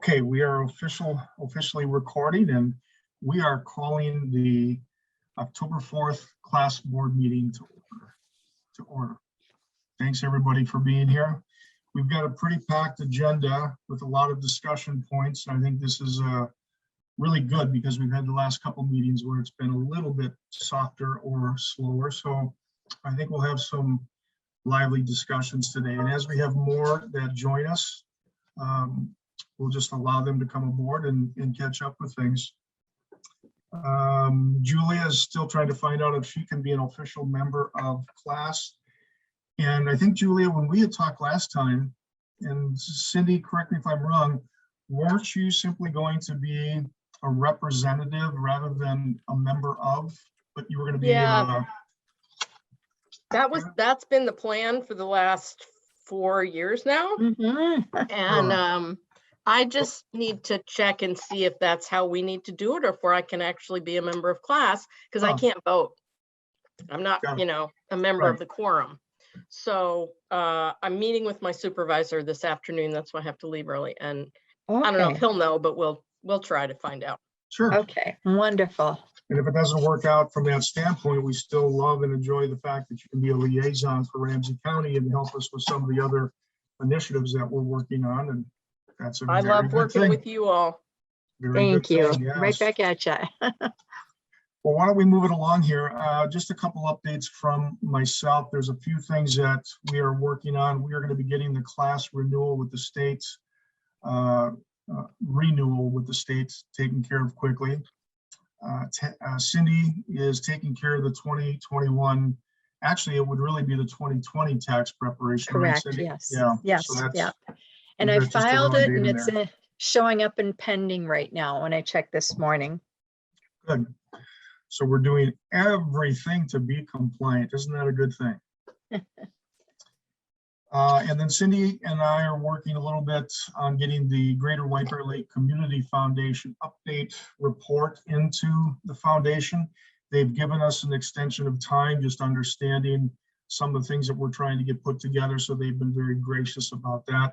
Okay, we are officially recording, and we are calling the October 4th class board meeting to order. Thanks everybody for being here. We've got a pretty packed agenda with a lot of discussion points. And I think this is really good because we've had the last couple meetings where it's been a little bit softer or slower. So I think we'll have some lively discussions today. And as we have more that join us, we'll just allow them to come aboard and catch up with things. Julia is still trying to find out if she can be an official member of class. And I think, Julia, when we had talked last time, and Cindy, correct me if I'm wrong, weren't you simply going to be a representative rather than a member of, but you were going to be that's been the plan for the last 4 years now. And I just need to check and see if that's how we need to do it, or if I can actually be a member of class, because I can't vote. I'm not, a member of the quorum. So I'm meeting with my supervisor this afternoon. That's why I have to leave early. And I don't know if he'll know, but we'll try to find out. Sure. Okay, wonderful. And if it doesn't work out from that standpoint, we still love and enjoy the fact that you can be a liaison for Ramsey County and help us with some of the other initiatives that we're working on. And that's a I love working with you all. Thank you. Yes. Right back at you. Well, why don't we move it along here? Just a couple updates from myself. There's a few things that we are working on. We are going to be getting the class renewal with the states, renewal with the states taken care of quickly. Cindy is taking care of the 2021. Actually, it would really be the 2020 tax preparation. Correct. Right, yes. Yeah. Yes. So yeah. And I filed it, and it's showing up and pending right now when I checked this morning. Good. So we're doing everything to be compliant. Isn't that a good thing? And then Cindy and I are working a little bit on getting the Greater White Bear Lake Community Foundation update report into the foundation. They've given us an extension of time, just understanding some of the things that we're trying to get put together. So they've been very gracious about that.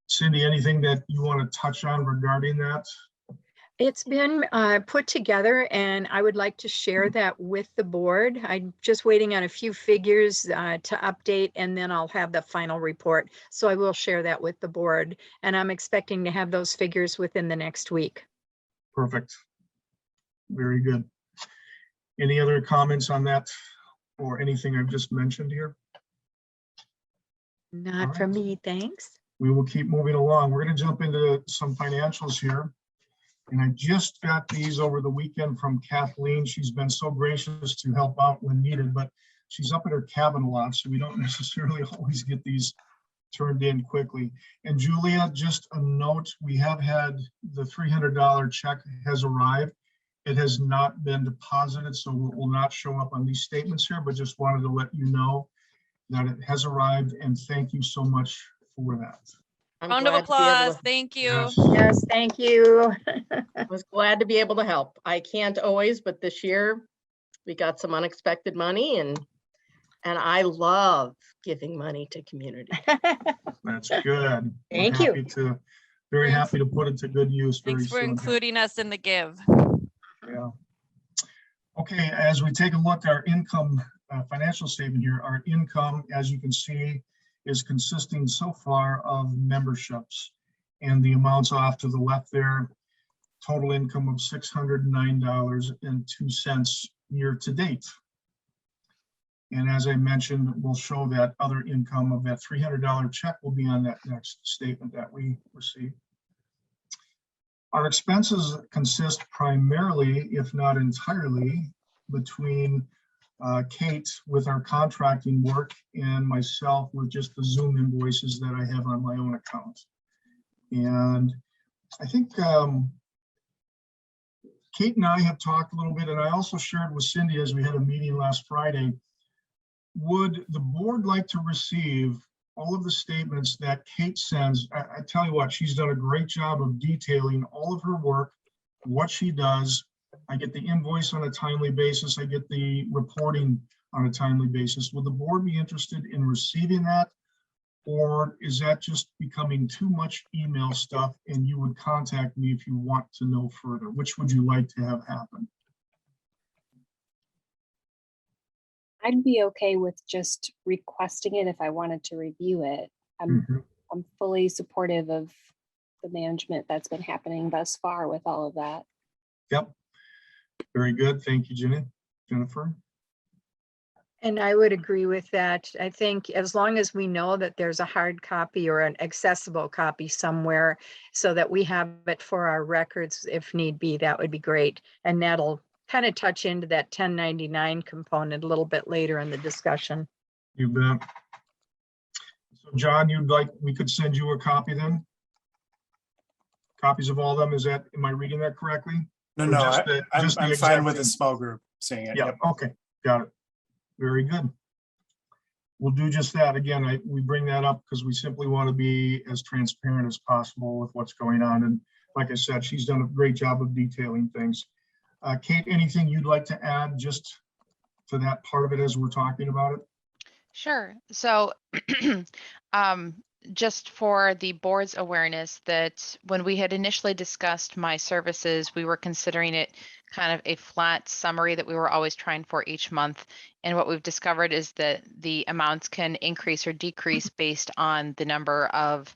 Cindy, anything that you want to touch on regarding that? It's been put together, and I would like to share that with the board. I'm just waiting on a few figures to update, and then I'll have the final report. So I will share that with the board, and I'm expecting to have those figures within the next week. Perfect. Very good. Any other comments on that or anything I've just mentioned here? Not from me, thanks. We will keep moving along. We're going to jump into some financials here. And I just got these over the weekend from Kathleen. She's been so gracious to help out when needed, but she's up at her cabin a lot, so we don't necessarily always get these turned in quickly. And Julia, just a note, we have had the $300 check has arrived. It has not been deposited, so it will not show up on these statements here, but just wanted to let you know that it has arrived, and thank you so much for that. Round of applause. Thank you. Yes, thank you. I was glad to be able to help. I can't always, but this year we got some unexpected money, and I love giving money to community. That's good. Thank you. Very happy to put it to good use. Thanks for including us in the give. Yeah. Okay, as we take a look at our income financial statement here, our income, as you can see, is consisting so far of memberships, and the amounts off to the left there, total income of $609.02 year to date. And as I mentioned, we'll show that other income of that $300 check will be on that next statement that we receive. Our expenses consist primarily, if not entirely, between Kate with our contracting work and myself with just the Zoom invoices that I have on my own account. And I think Kate and I have talked a little bit, and I also shared with Cindy as we had a meeting last Friday. Would the board like to receive all of the statements that Kate sends? I tell you what, she's done a great job of detailing all of her work, what she does. I get the invoice on a timely basis. I get the reporting on a timely basis. Would the board be interested in receiving that? Or is that just becoming too much email stuff and you would contact me if you want to know further? Which would you like to have happen? I'd be okay with just requesting it if I wanted to review it. I'm fully supportive of the management that's been happening thus far with all of that. Yep. Very good. Thank you, Jennifer. And I would agree with that. I think as long as we know that there's a hard copy or an accessible copy somewhere so that we have it for our records if need be, that would be great. And that'll kind of touch into that 1099 component a little bit later in the discussion. You bet. So John, we could send you a copy then? Copies of all of them, am I reading that correctly? No, Or no, just the I'm fine exact with a thing? small group seeing it. Yeah, Yep. okay, got it. Very good. We'll do just that. Again, we bring that up because we simply want to be as transparent as possible with what's going on. And like I said, she's done a great job of detailing things. Kate, anything you'd like to add just to that part of it as we're talking about it? Sure. So just for the board's awareness that when we had initially discussed my services, we were considering it kind of a flat summary that we were always trying for each month. And what we've discovered is that the amounts can increase or decrease based on the number of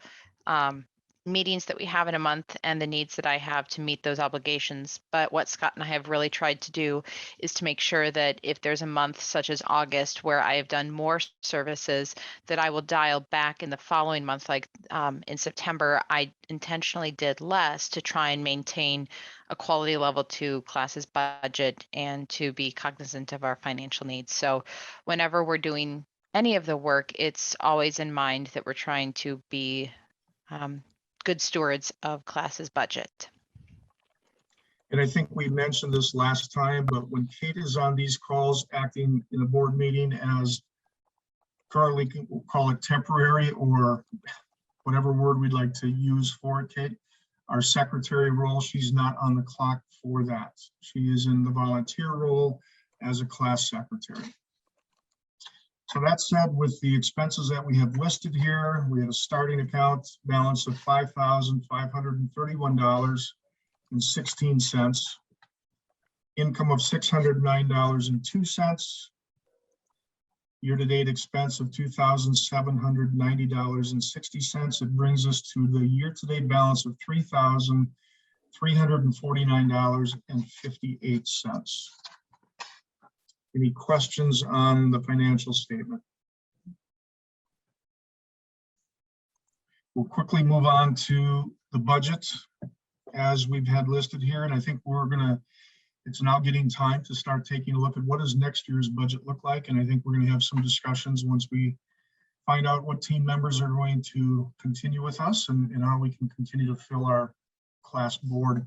meetings that we have in a month and the needs that I have to meet those obligations. But what Scott and I have really tried to do is to make sure that if there's a month such as August where I have done more services, that I will dial back in the following month. Like in September, I intentionally did less to try and maintain a quality level to classes budget and to be cognizant of our financial needs. So whenever we're doing any of the work, it's always in mind that we're trying to be good stewards of classes budget. And I think we mentioned this last time, but when Kate is on these calls acting in a board meeting as currently, we'll call it temporary or whatever word we'd like to use for it, Kate, our secretary role, she's not on the clock for that. She is in the volunteer role as a class secretary. So that said, with the expenses that we have listed here, we have a starting account balance of $5,531.16, income of $609.02, year-to-date expense of $2,790.60. It brings us to the year-to-date balance of $3,349.58. Any questions on the financial statement? We'll quickly move on to the budget as we've had listed here. And I think it's now getting time to start taking a look at what does next year's budget look like. And I think we're going to have some discussions once we find out what team members are going to continue with us and how we can continue to fill our class board.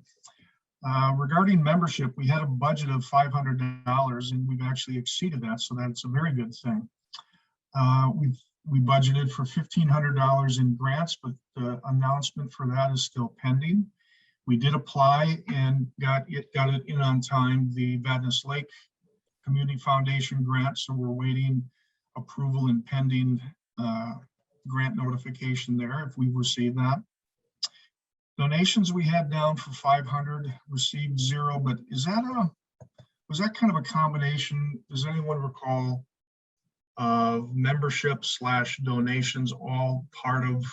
Regarding membership, we had a budget of $500 and we've actually exceeded that, so that's a very good thing. We budgeted for $1,500 in grants, but the announcement for that is still pending. We did apply and got it in on time, the Vadnais Lake Community Foundation grant, so we're waiting approval and pending grant notification there if we receive that. Donations we had down for 500, received 0, but was that kind of a combination? Does anyone recall of membership / donations all part of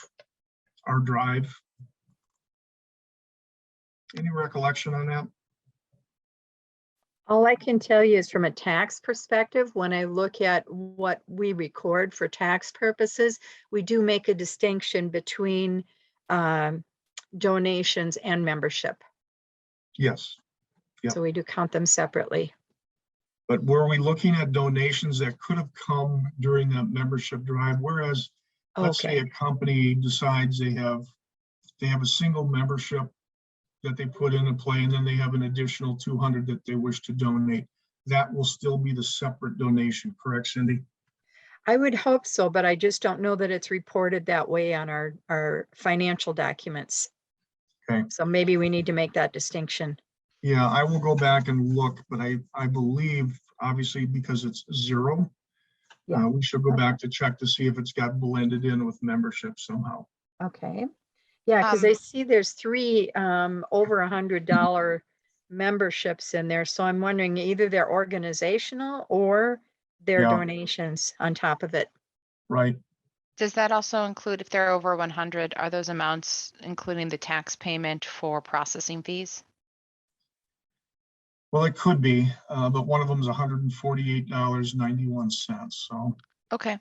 our drive? Any recollection on that? All I can tell you is from a tax perspective, when I look at what we record for tax purposes, we do make a distinction between donations and membership. Yes. Yep. So we do count them separately. But were we looking at donations that could have come during that membership drive? Whereas, let's say a company decides they have a single membership that they put into play, and then they have an additional 200 that they wish to donate. That will still be the separate donation, correct, Cindy? I would hope so, but I just don't know that it's reported that way on our financial documents. Okay. So maybe we need to make that distinction. Yeah, I will go back and look, but I believe, obviously, because it's 0, Yeah. We should go back to check to see if it's got blended in with membership somehow. Okay. Yeah, because I see there's 3 over $100 memberships in there. So I'm wondering either they're organizational or they're Yeah. donations on top of it. Right. Does that also include if they're over 100, are those amounts including the tax payment for processing fees? Well, it could be, but one of them is $148.91. So Okay.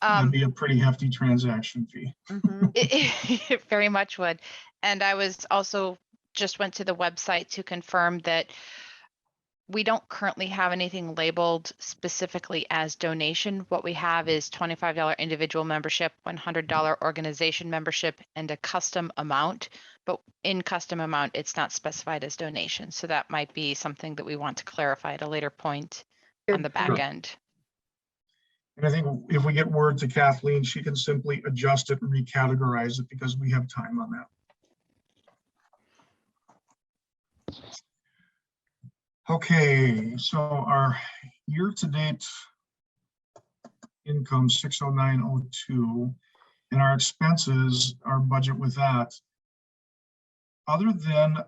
that'd be a pretty hefty transaction fee. Mhm. It very much would. And I was also just went to the website to confirm that we don't currently have anything labeled specifically as donation. What we have is $25 individual membership, $100 organization membership, and a custom amount. But in custom amount, it's not specified as donation. So that might be something that we want to clarify at a later point on the back end. And I think if we get word to Kathleen, she can simply adjust it and recategorize it because we have time on that. Okay, so our year-to-date income 60902, and our expenses, our budget with that. Other than,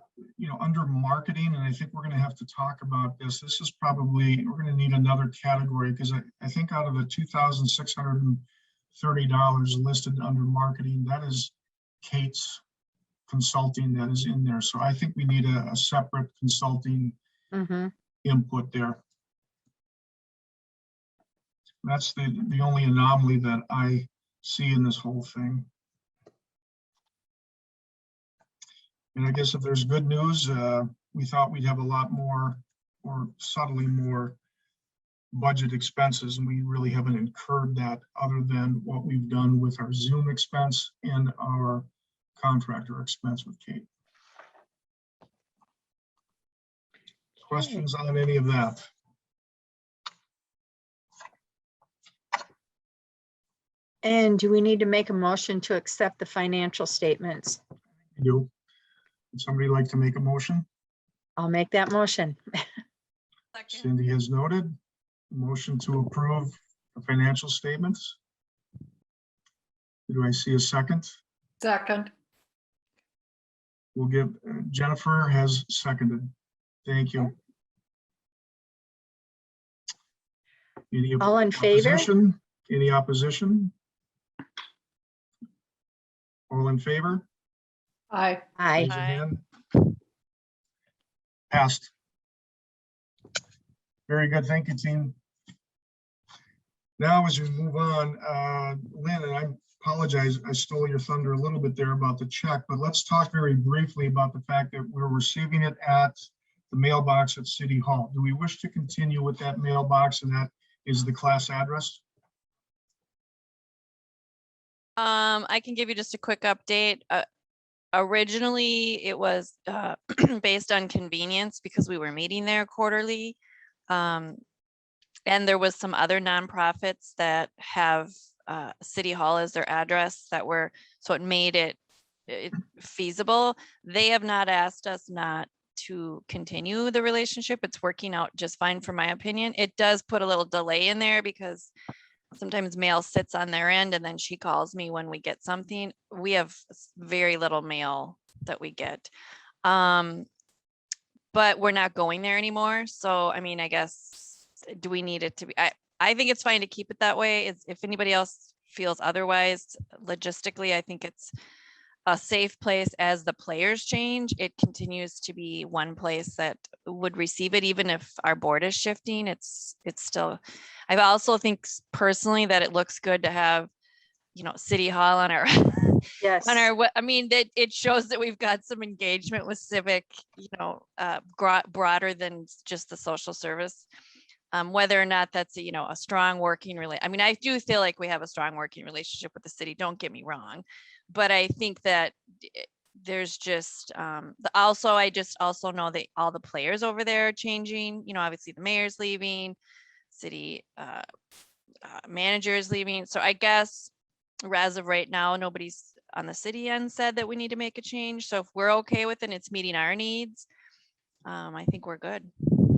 under marketing, and I think we're going to have to talk about this. This is probably, we're going to need another category because I think out of the $2,630 listed under marketing, that is Kate's consulting that is in there. So I think we need a separate consulting Mhm. input there. That's the only anomaly that I see in this whole thing. And I guess if there's good news, we thought we'd have a lot more, or subtly more, budget expenses, and we really haven't incurred that other than what we've done with our Zoom expense and our contractor expense with Kate. Questions on any of that? And do we need to make a motion to accept the financial statements? You. Would somebody like to make a motion? I'll make that motion. Second. Cindy has noted. Motion to approve the financial statements. Do I see a second? Second. We'll give, Jennifer has seconded. Thank you. Any All in favor? opposition? Any opposition? All in favor? Aye. Aye. Raise your Aye. hand. Passed. Very good. Thank you, team. Now, as we move on, Lynn, and I apologize, I stole your thunder a little bit there about the check, but let's talk very briefly about the fact that we're receiving it at the mailbox at City Hall. Do we wish to continue with that mailbox, and that is the class address? I can give you just a quick update. Originally, it was based on convenience because we were meeting there quarterly. And there was some other nonprofits that have City Hall as their address that were, so it made it feasible. They have not asked us not to continue the relationship. It's working out just fine, for my opinion. It does put a little delay in there because sometimes mail sits on their end and then she calls me when we get something. We have very little mail that we get. But we're not going there anymore. So, I mean, I guess, do we need it to be, I think it's fine to keep it that way. If anybody else feels otherwise, logistically, I think it's a safe place. As the players change, it continues to be one place that would receive it, even if our board is shifting. It's still, I also think personally that it looks good to have, City Hall on our Yes. I mean, that it shows that we've got some engagement with civic, broader than just the social service. Whether or not that's a strong working I mean, I do feel like we have a strong working relationship with the city, don't get me wrong, but I think that there's just I just also know that all the players over there are changing. Obviously the mayor's leaving, city manager is leaving, so I guess as of right now, nobody's on the city end said that we need to make a change. So if we're okay with it and it's meeting our needs, I think we're good.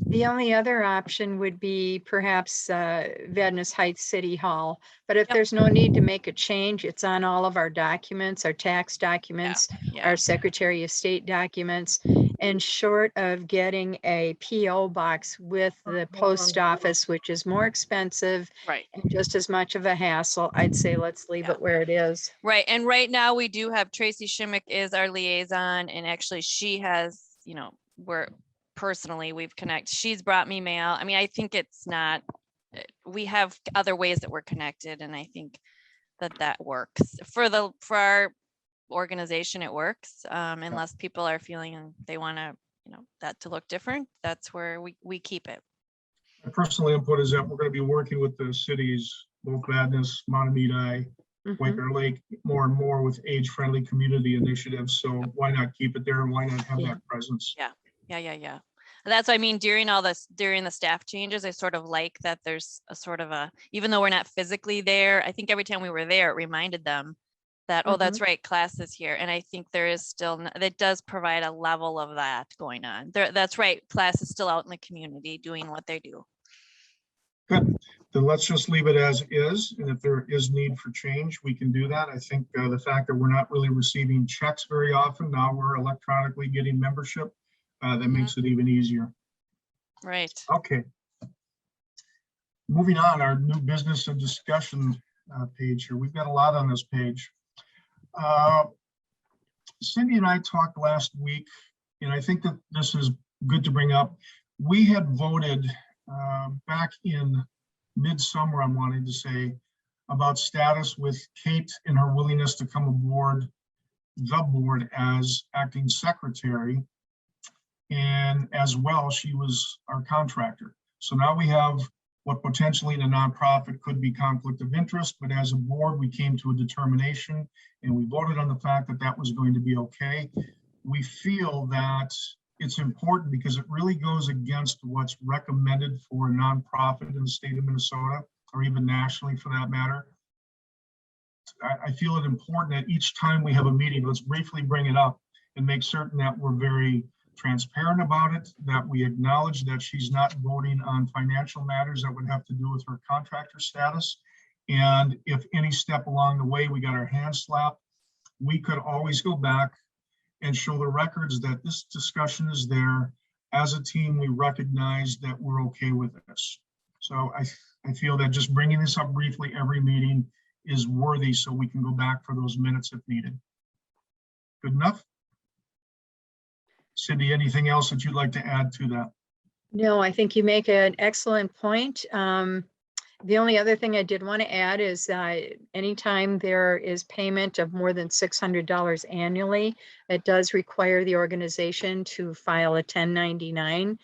The only other option would be perhaps Vadnais Heights City Hall. But if Yep. there's no need to make a change, it's on all of our documents, our tax documents, Yeah, our Secretary of State documents. And short of getting a PO box with the post office, which is more expensive right. and just as much of a hassle, I'd say let's leave Yeah. it where it is. Right, and right now we do have Tracy Shimmick is our liaison, and actually she has, you know, we've connected. She's brought me mail. I mean, I think it's not, we have other ways that we're connected, and I think that works. For our organization, it works. Unless people are feeling they want to, you know, that to look different, that's where we keep it. My personal input is that we're going to be working with the cities, both Vadnais, Mahtomedi, Mhm. Quaker Lake, more and more with age-friendly community initiatives. So why not keep it there and why not have Yeah. that presence? Yeah. That's what I mean, during the staff changes, I sort of like that there's a sort of even though we're not physically there, I think every time we were there, it reminded them that, oh, that's right, class is here. And I think there is still, that does provide a level of that going on. That's right, class is still out in the community doing what they do. Good. Then let's just leave it as is. And if there is need for change, we can do that. I think the fact that we're not really receiving checks very often, now we're electronically getting membership, that makes it even easier. Right. Okay. Moving on, our new business and discussion page here. We've got a lot on this page. Cindy and I talked last week, and I think that this is good to bring up. We had voted back in midsummer, I'm wanting to say, about status with Kate and her willingness to come aboard the board as acting secretary. And as well, she was our contractor. So now we have what potentially in a nonprofit could be conflict of interest, but as a board, we came to a determination and we voted on the fact that that was going to be okay. We feel that it's important because it really goes against what's recommended for a nonprofit in the state of Minnesota, or even nationally for that matter. I feel it important that each time we have a meeting, let's briefly bring it up and make certain that we're very transparent about it, that we acknowledge that she's not voting on financial matters that would have to do with her contractor status. And if any step along the way we got our hands slapped, we could always go back and show the records that this discussion is there. As a team, we recognize that we're okay with this. So I feel that just bringing this up briefly every meeting is worthy, so we can go back for those minutes if needed. Good enough? Cindy, anything else that you'd like to add to that? No, I think you make an excellent point. The only other thing I did want to add is anytime there is payment of more than $600 annually, it does require the organization to file a 1099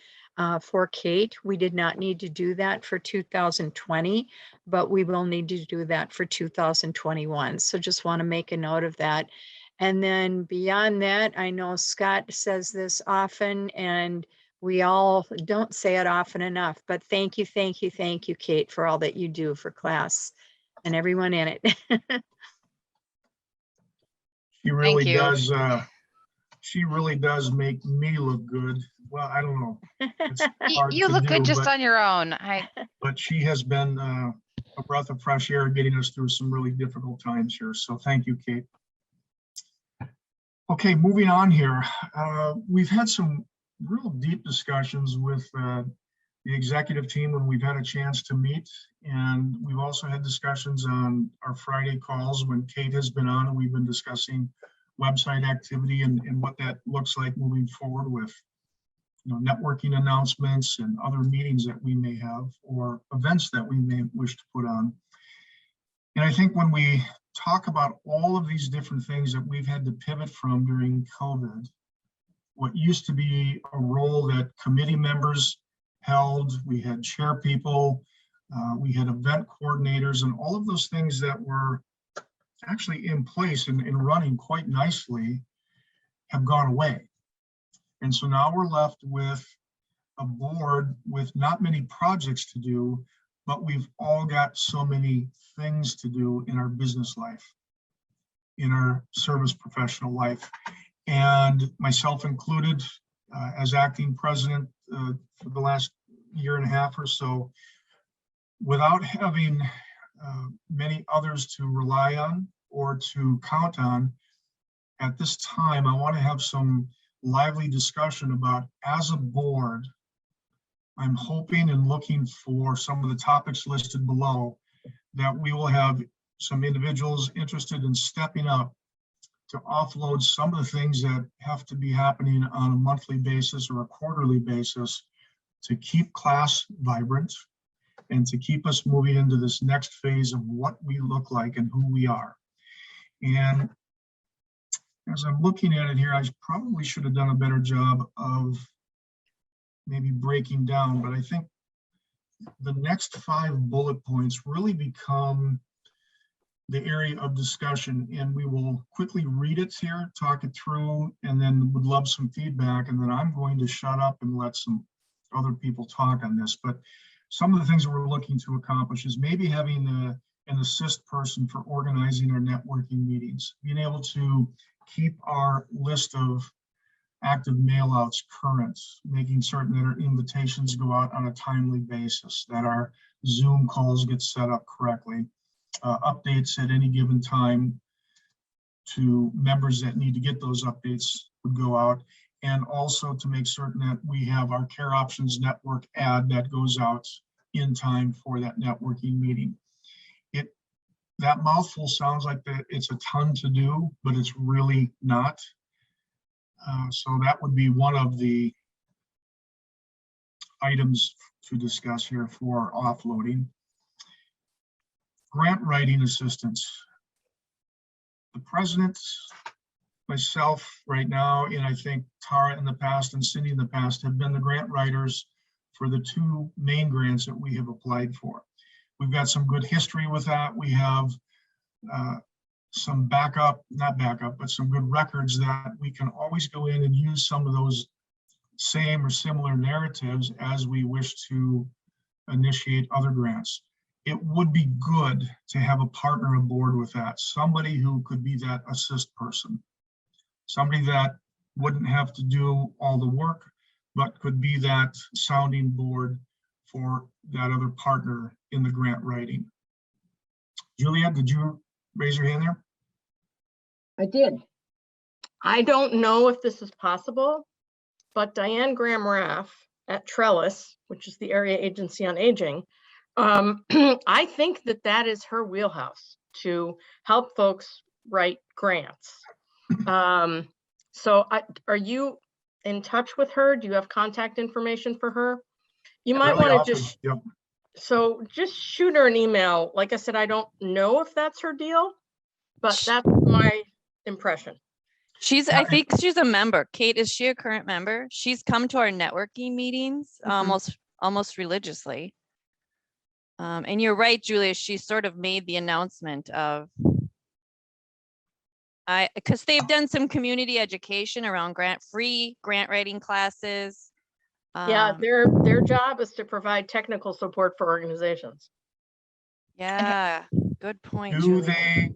for Kate. We did not need to do that for 2020, but we will need to do that for 2021. So just want to make a note of that. And then beyond that, I know Scott says this often, and we all don't say it often enough, but thank you, Kate, for all that you do for class and everyone in it. She really you. does. She really does make me look good. Well, I don't know. It's hard You to look good do, just but- on your own. But she has been a breath of fresh air getting us through some really difficult times here. So thank you, Kate. Okay, moving on here. We've had some real deep discussions with the executive team when we've had a chance to meet. And we've also had discussions on our Friday calls when Kate has been on and we've been discussing website activity and what that looks like moving forward with, you know, networking announcements and other meetings that we may have or events that we may wish to put on. And I think when we talk about all of these different things that we've had to pivot from during COVID, what used to be a role that committee members held, we had chair people, we had event coordinators, and all of those things that were actually in place and running quite nicely have gone away. And so now we're left with a board with not many projects to do, but we've all got so many things to do in our business life, in our service professional life. And myself included, as acting president, for the last year and a half or so. Without having many others to rely on or to count on, at this time, I want to have some lively discussion about, as a board, I'm hoping and looking for some of the topics listed below, that we will have some individuals interested in stepping up to offload some of the things that have to be happening on a monthly basis or a quarterly basis to keep class vibrant and to keep us moving into this next phase of what we look like and who we are. And as I'm looking at it here, I probably should have done a better job of maybe breaking down, but I think the next 5 bullet points really become the area of discussion, and we will quickly read it here, talk it through, and then would love some feedback, and then I'm going to shut up and let some other people talk on this. But some of the things that we're looking to accomplish is maybe having an assist person for organizing our networking meetings, being able to keep our list of active mailouts current, making certain that our invitations go out on a timely basis, that our Zoom calls get set up correctly, updates at any given time to members that need to get those updates would go out, and also to make certain that we have our Care Options Network ad that goes out in time for that networking meeting. That mouthful sounds like it's a ton to do, but it's really not. So that would be one of the items to discuss here for offloading. Grant writing assistance. The president, myself right now, and I think Tara in the past and Cindy in the past have been the grant writers for the 2 main grants that we have applied for. We've got some good history with that. We have some not backup, but some good records that we can always go in and use some of those same or similar narratives as we wish to initiate other grants. It would be good to have a partner aboard with that, somebody who could be that assist person, somebody that wouldn't have to do all the work, but could be that sounding board for that other partner in the grant writing. Juliet, did you raise your hand there? I did. I don't know if this is possible, but Diane Graham-Raff at Trellis, which is the Area Agency on Aging, I think that is her wheelhouse, to help folks write grants. So are you in touch with her? Do you have contact information for her? You might want to just, Yep. So just shoot her an email. Like I said, I don't know if that's her deal, but that's my impression. I think she's a member. Kate, is she a current member? She's come to our networking meetings almost religiously. And you're right, Julia, she sort of made the announcement of, because they've done some community education around free grant writing classes. Yeah, their job is to provide technical support for organizations. Yeah, good point, Do Julia.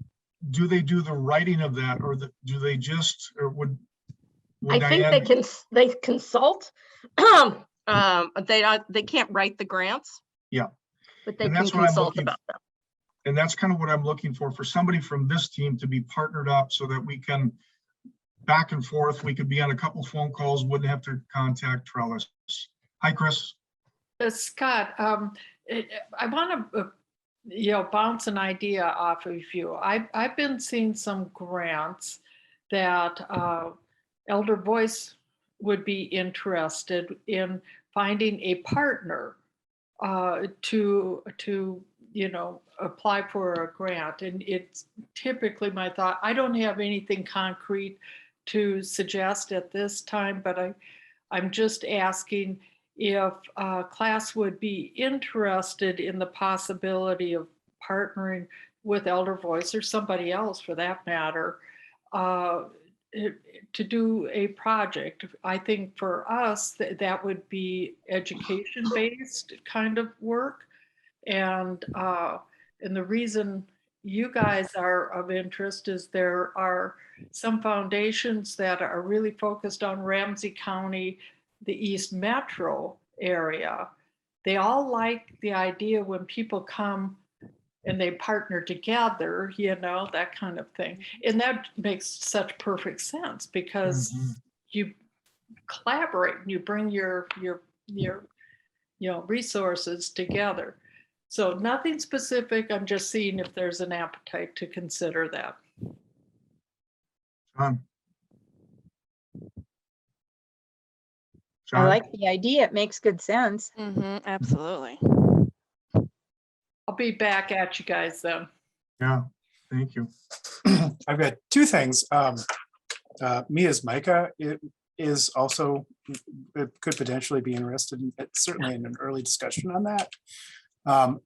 they do the writing of that, or do they just, or would I Diane, think they consult. They can't write the grants. Yeah. But they And can that's what I'm consult looking about them. and that's kind of what I'm looking for somebody from this team to be partnered up so that we can back and forth. We could be on a couple phone calls, wouldn't have to contact Trellis. Hi, Chris. Scott, I want to, bounce an idea off of you. I've been seeing some grants that Elder Voice would be interested in finding a partner to apply for a grant. And it's typically my thought, I don't have anything concrete to suggest at this time, but I'm just asking if class would be interested in the possibility of partnering with Elder Voice or somebody else for that matter to do a project. I think for us that would be education-based kind of work. And the reason you guys are of interest is there are some foundations that are really focused on Ramsey County the East Metro area, they all like the idea when people come and they partner together, you know, that kind of thing. And that makes such perfect sense because you collaborate and you bring your resources together. So nothing specific. I'm just seeing if there's an appetite to consider that. John? I like the idea. It makes good sense. Absolutely. I'll be back at you guys then. Yeah, thank you. I've got two things. Me as Micah is also could potentially be interested in certainly in an early discussion on that.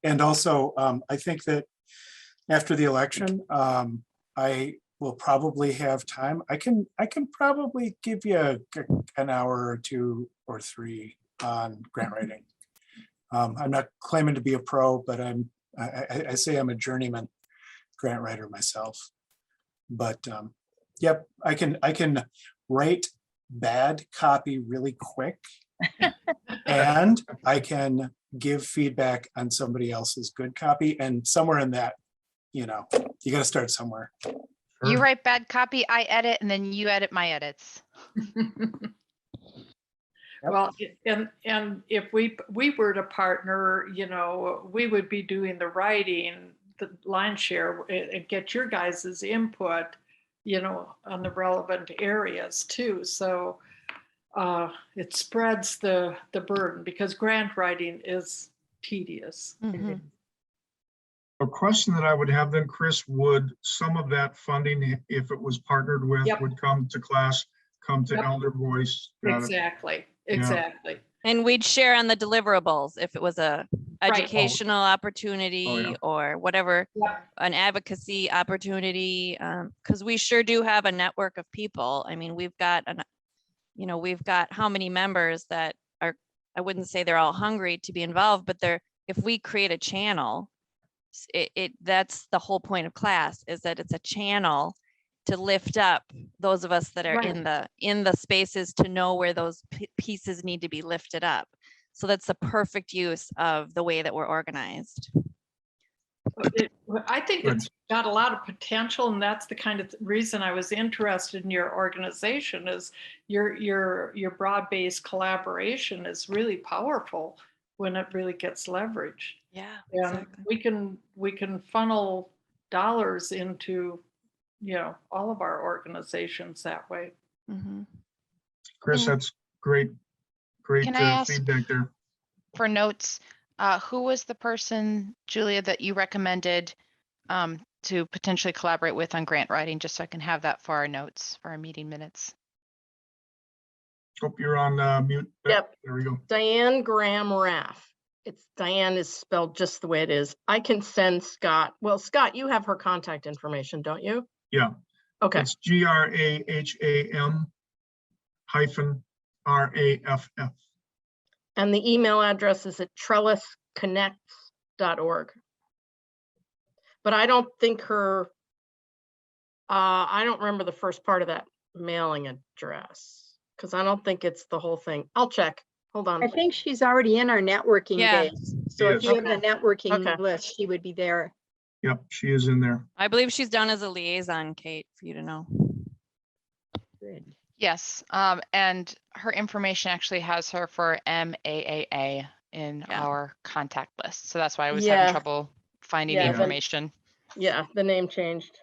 And also, I think that after the election, I will probably have time. I can probably give you an hour or 2 or 3 on grant writing. I'm not claiming to be a pro, but I say I'm a journeyman grant writer myself. But yep, I can write bad copy really quick, and I can give feedback on somebody else's good copy. And somewhere in that, you got to start somewhere. You write bad copy, I edit, and then you edit my edits. Well, and if we were to partner, we would be doing the writing, the line share, and get your guys' input, on the relevant areas too. So it spreads the burden because grant writing is tedious. A question that I would have then, Chris, would some of that funding, if it was partnered with, would come to class, come to Elder Voice? Exactly. And we'd share on the deliverables if it was a educational opportunity or whatever, an advocacy opportunity, because we sure do have a network of people. I mean, we've got how many members that are, I wouldn't say they're all hungry to be involved, but if we create a channel, that's the whole point of class, is that it's a channel to lift up those of us that are in the spaces to know where those pieces need to be lifted up. So that's the perfect use of the way that we're organized. I think it's got a lot of potential, and that's the kind of reason I was interested in your organization. Is your broad-based collaboration is really powerful when it really gets leveraged. Yeah, exactly. We can funnel dollars into all of our organizations that way. Chris, that's great Can I ask feedback there. For notes, who was the person, Julia, that you recommended to potentially collaborate with on grant writing, just so I can have that for our notes, for our meeting minutes? Hope you're on mute. Yep. There we go. Diane Graham Raff. Diane is spelled just the way it is. I can send Scott. Well, Scott, you have her contact information, don't you? Yeah. Okay. It's GRAHAM -RAFF. And the email address is at trellisconnects.org. But I don't think I don't remember the first part of that mailing address, because I don't think it's the whole thing. I'll check. Hold on. I think she's already in our networking base. So if you have the networking list, she would be there. Yep, she is in there. I believe she's down as a liaison, Kate, for you to know. Good. Yes, and her information actually has her for MAAA in our contact list. So that's why I was having trouble finding the information. Yeah, the name changed.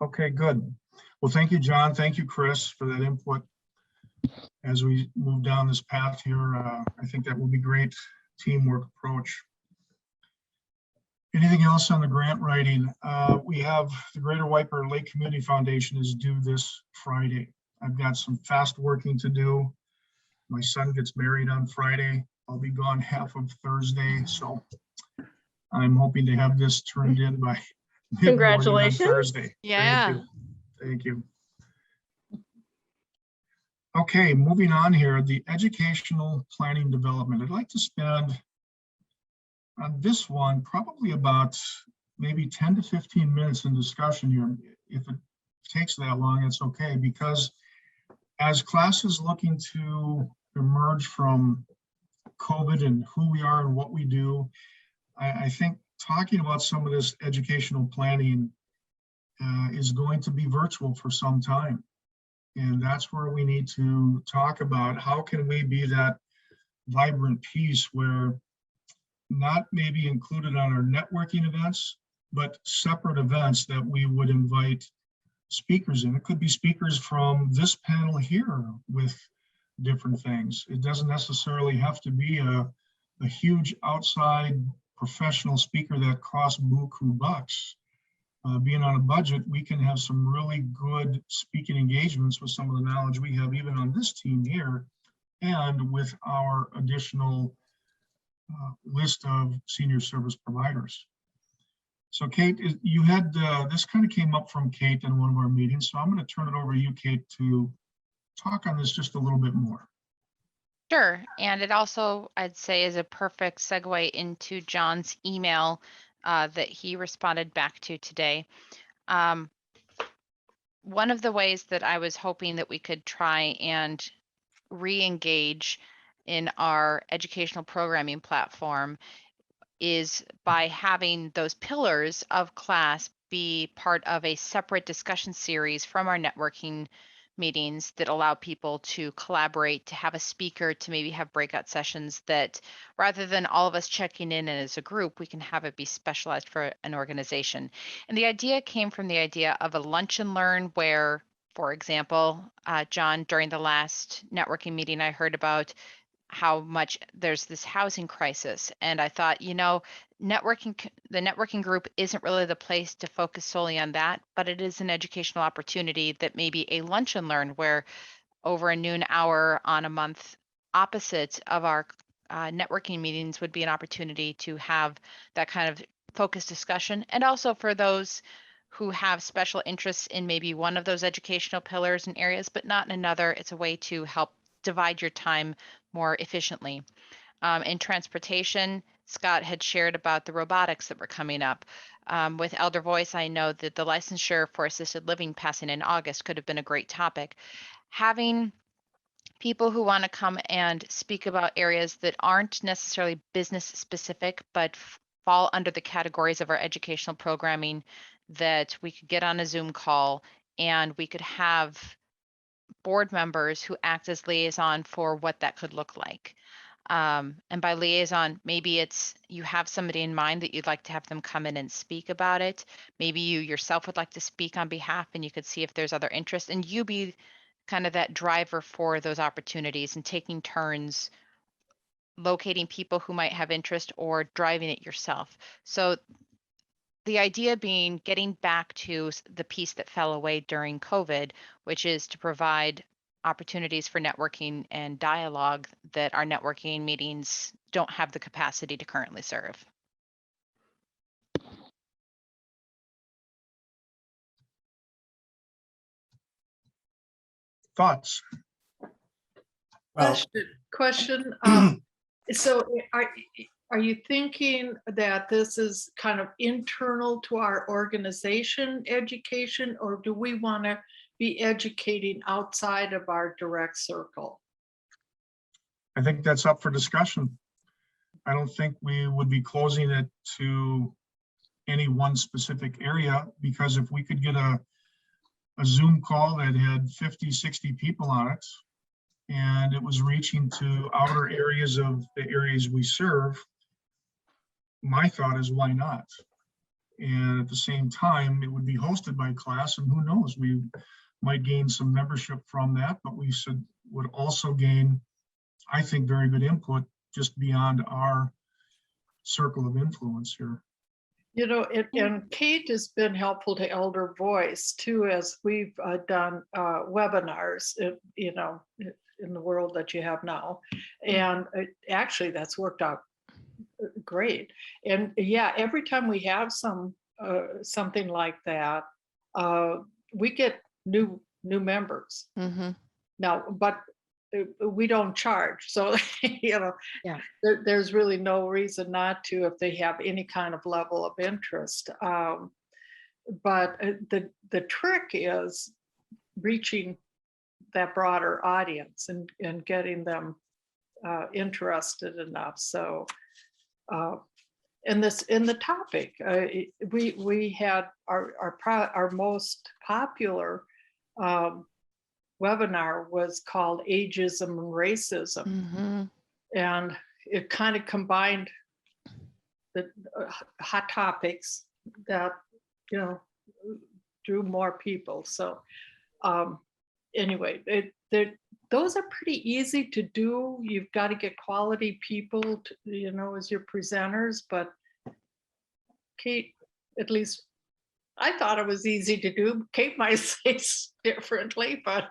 Okay, good. Well, thank you, John. Thank you, Chris, for that input. As we move down this path here, I think that will be great teamwork approach. Anything else on the grant writing? We have the Greater White Bear Lake Community Foundation is due this Friday. I've got some fast working to do. My son gets married on Friday. I'll be gone half of Thursday, so I'm hoping to have this turned in by congratulations. Thursday. Yeah. Thank you. Okay, moving on here, the educational planning development. I'd like to spend on this one probably about maybe 10 to 15 minutes in discussion here, if takes that long, it's okay, because as classes looking to emerge from COVID and who we are and what we do, I think talking about some of this educational planning is going to be virtual for some time. And that's where we need to talk about how can we be that vibrant piece where not maybe included on our networking events, but separate events that we would invite speakers in. It could be speakers from this panel here with different things. It doesn't necessarily have to be a huge outside professional speaker that costs buku bucks. Being on a budget, we can have some really good speaking engagements with some of the knowledge we have even on this team here and with our additional list of senior service providers. So Kate, you had, this kind of came up from Kate in one of our meetings, so I'm going to turn it over to you, Kate, to talk on this just a little bit more. Sure. And it also, I'd say, is a perfect segue into John's email that he responded back to today. One of the ways that I was hoping that we could try and re-engage in our educational programming platform is by having those pillars of class be part of a separate discussion series from our networking meetings that allow people to collaborate, to have a speaker, to maybe have breakout sessions that rather than all of us checking in as a group, we can have it be specialized for an organization. And the idea came from the idea of a lunch and learn where, for example, John, during the last networking meeting, I heard about how much there's this housing crisis. And I thought, you know, the networking group isn't really the place to focus solely on that, but it is an educational opportunity that maybe a lunch and learn where over a noon hour on a month opposite of our networking meetings would be an opportunity to have that kind of focused discussion. And also for those who have special interests in maybe one of those educational pillars and areas, but not in another, it's a way to help divide your time more efficiently. In transportation, Scott had shared about the robotics that were coming up. With Elder Voice, I know that the licensure for assisted living passing in August could have been a great topic. Having people who want to come and speak about areas that aren't necessarily business specific, but fall under the categories of our educational programming, that we could get on a Zoom call and we could have board members who act as liaison for what that could look like. And by liaison, maybe it's you have somebody in mind that you'd like to have them come in and speak about it. Maybe you yourself would like to speak on behalf and you could see if there's other interest and you be kind of that driver for those opportunities and taking turns locating people who might have interest or driving it yourself. So the idea being getting back to the piece that fell away during COVID, which is to provide opportunities for networking and dialogue that our networking meetings don't have the capacity to currently serve. Thoughts? Well, Question. So are you thinking that this is kind of internal to our organization education, or do we want to be educating outside of our direct circle? I think that's up for discussion. I don't think we would be closing it to any one specific area, because if we could get a Zoom call that had 50, 60 people on it, and it was reaching to outer areas of the areas we serve, my thought is why not? And at the same time, it would be hosted by class, and who knows, we might gain some membership from that, but we would also gain, I think, very good input just beyond our circle of influence here. You know, and Kate has been helpful to Elder Voice too, as we've done webinars, you know, in the world that you have now. And actually that's worked out great. And yeah, every time we have something like that, we get new members. Mm-hmm. Now, but we don't charge. So, you know, Yeah. There's really no reason not to if they have any kind of level of interest. but the trick is reaching that broader audience and getting them interested enough. So in the topic, we had our most popular webinar was called Ageism and Racism. Mm-hmm. And it kind of combined the hot topics that, drew more people. So anyway, those are pretty easy to do. You've got to get quality people, as your presenters. But Kate, at least I thought it was easy to do. Kate might say differently, but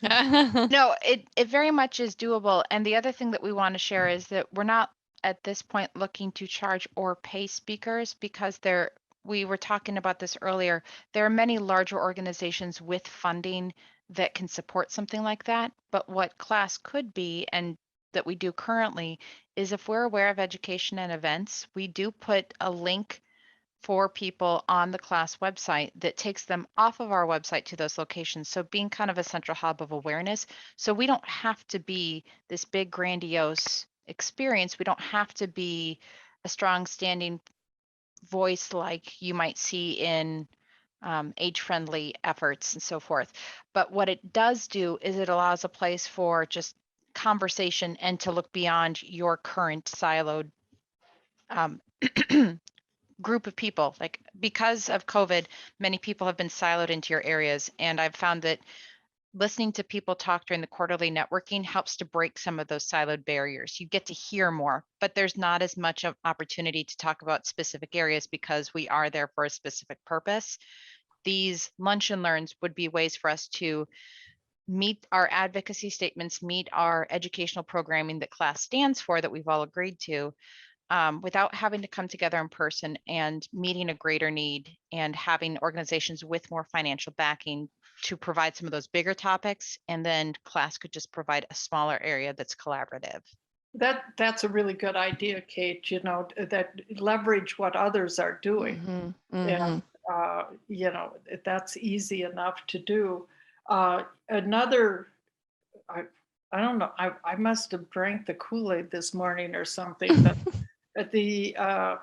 No, it very much is doable. And the other thing that we want to share is that we're not at this point looking to charge or pay speakers, because we were talking about this earlier. There are many larger organizations with funding that can support something like that. But what class could be, and that we do currently, is if we're aware of education and events, we do put a link for people on the class website that takes them off of our website to those locations. So being kind of a central hub of awareness. So we don't have to be this big grandiose experience. We don't have to be a strong standing voice like you might see in age-friendly efforts and so forth. But what it does do is it allows a place for just conversation and to look beyond your current siloed group of people. Like, because of COVID, many people have been siloed into your areas. And I've found that listening to people talk during the quarterly networking helps to break some of those siloed barriers. You get to hear more, but there's not as much of opportunity to talk about specific areas because we are there for a specific purpose. These lunch and learns would be ways for us to meet our advocacy statements, meet our educational programming that class stands for, that we've all agreed to, without having to come together in person, and meeting a greater need and having organizations with more financial backing to provide some of those bigger topics. And then class could just provide a smaller area that's collaborative. that's a really good idea, Kate, that leverage what others are doing. And that's easy enough to do. Another, I don't know, I must have drank the Kool-Aid this morning or something, but a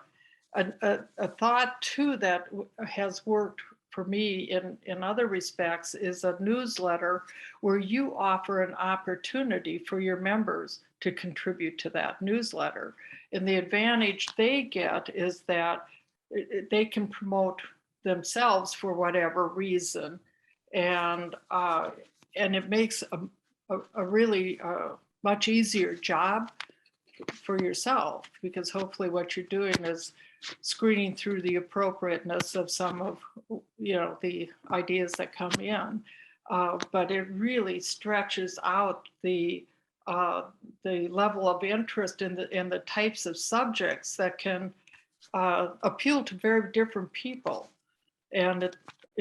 thought too that has worked for me in other respects is a newsletter where you offer an opportunity for your members to contribute to that newsletter. And the advantage they get is that they can promote themselves for whatever reason. And it makes a really much easier job for yourself, because hopefully what you're doing is screening through the appropriateness of some of the ideas that come in, but it really stretches out the level of interest in the types of subjects that can appeal to very different people, and it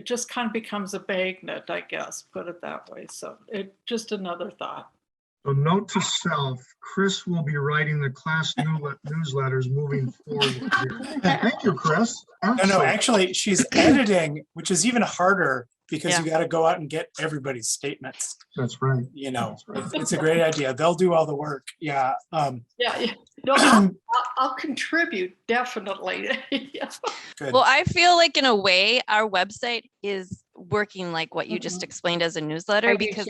just kind of becomes a magnet, I guess, put it that way. So just another thought. So note to self, Chris will be writing the class newsletters moving forward here. Thank you, Chris. No, actually, she's editing, which is even harder because you got to go out and get everybody's statements. That's right. That's right. It's a great idea. They'll do all the work. Yeah. Yeah. No, I'll contribute, definitely. Good. Well, I feel like in a way our website is working like what you just explained as a newsletter, because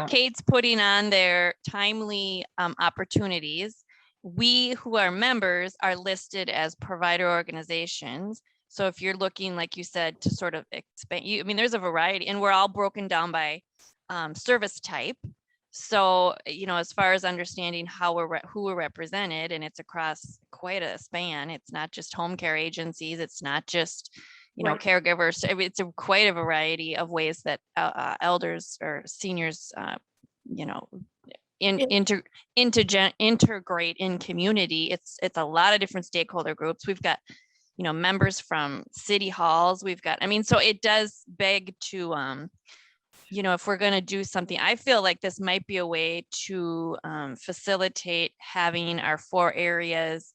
Kate's putting on their timely opportunities. We who are members are listed as provider organizations. So if you're looking, like you said, to sort of expand, there's a variety, and we're all broken down by service type. So, as far as understanding who we're represented, and it's across quite a span. It's not just home care agencies. It's not just, caregivers. It's quite a variety of ways that elders or seniors, integrate in community. It's a lot of different stakeholder groups. We've got, members from city halls. We've got, so it does beg to, if we're going to do something, I feel like this might be a way to facilitate having our 4 areas,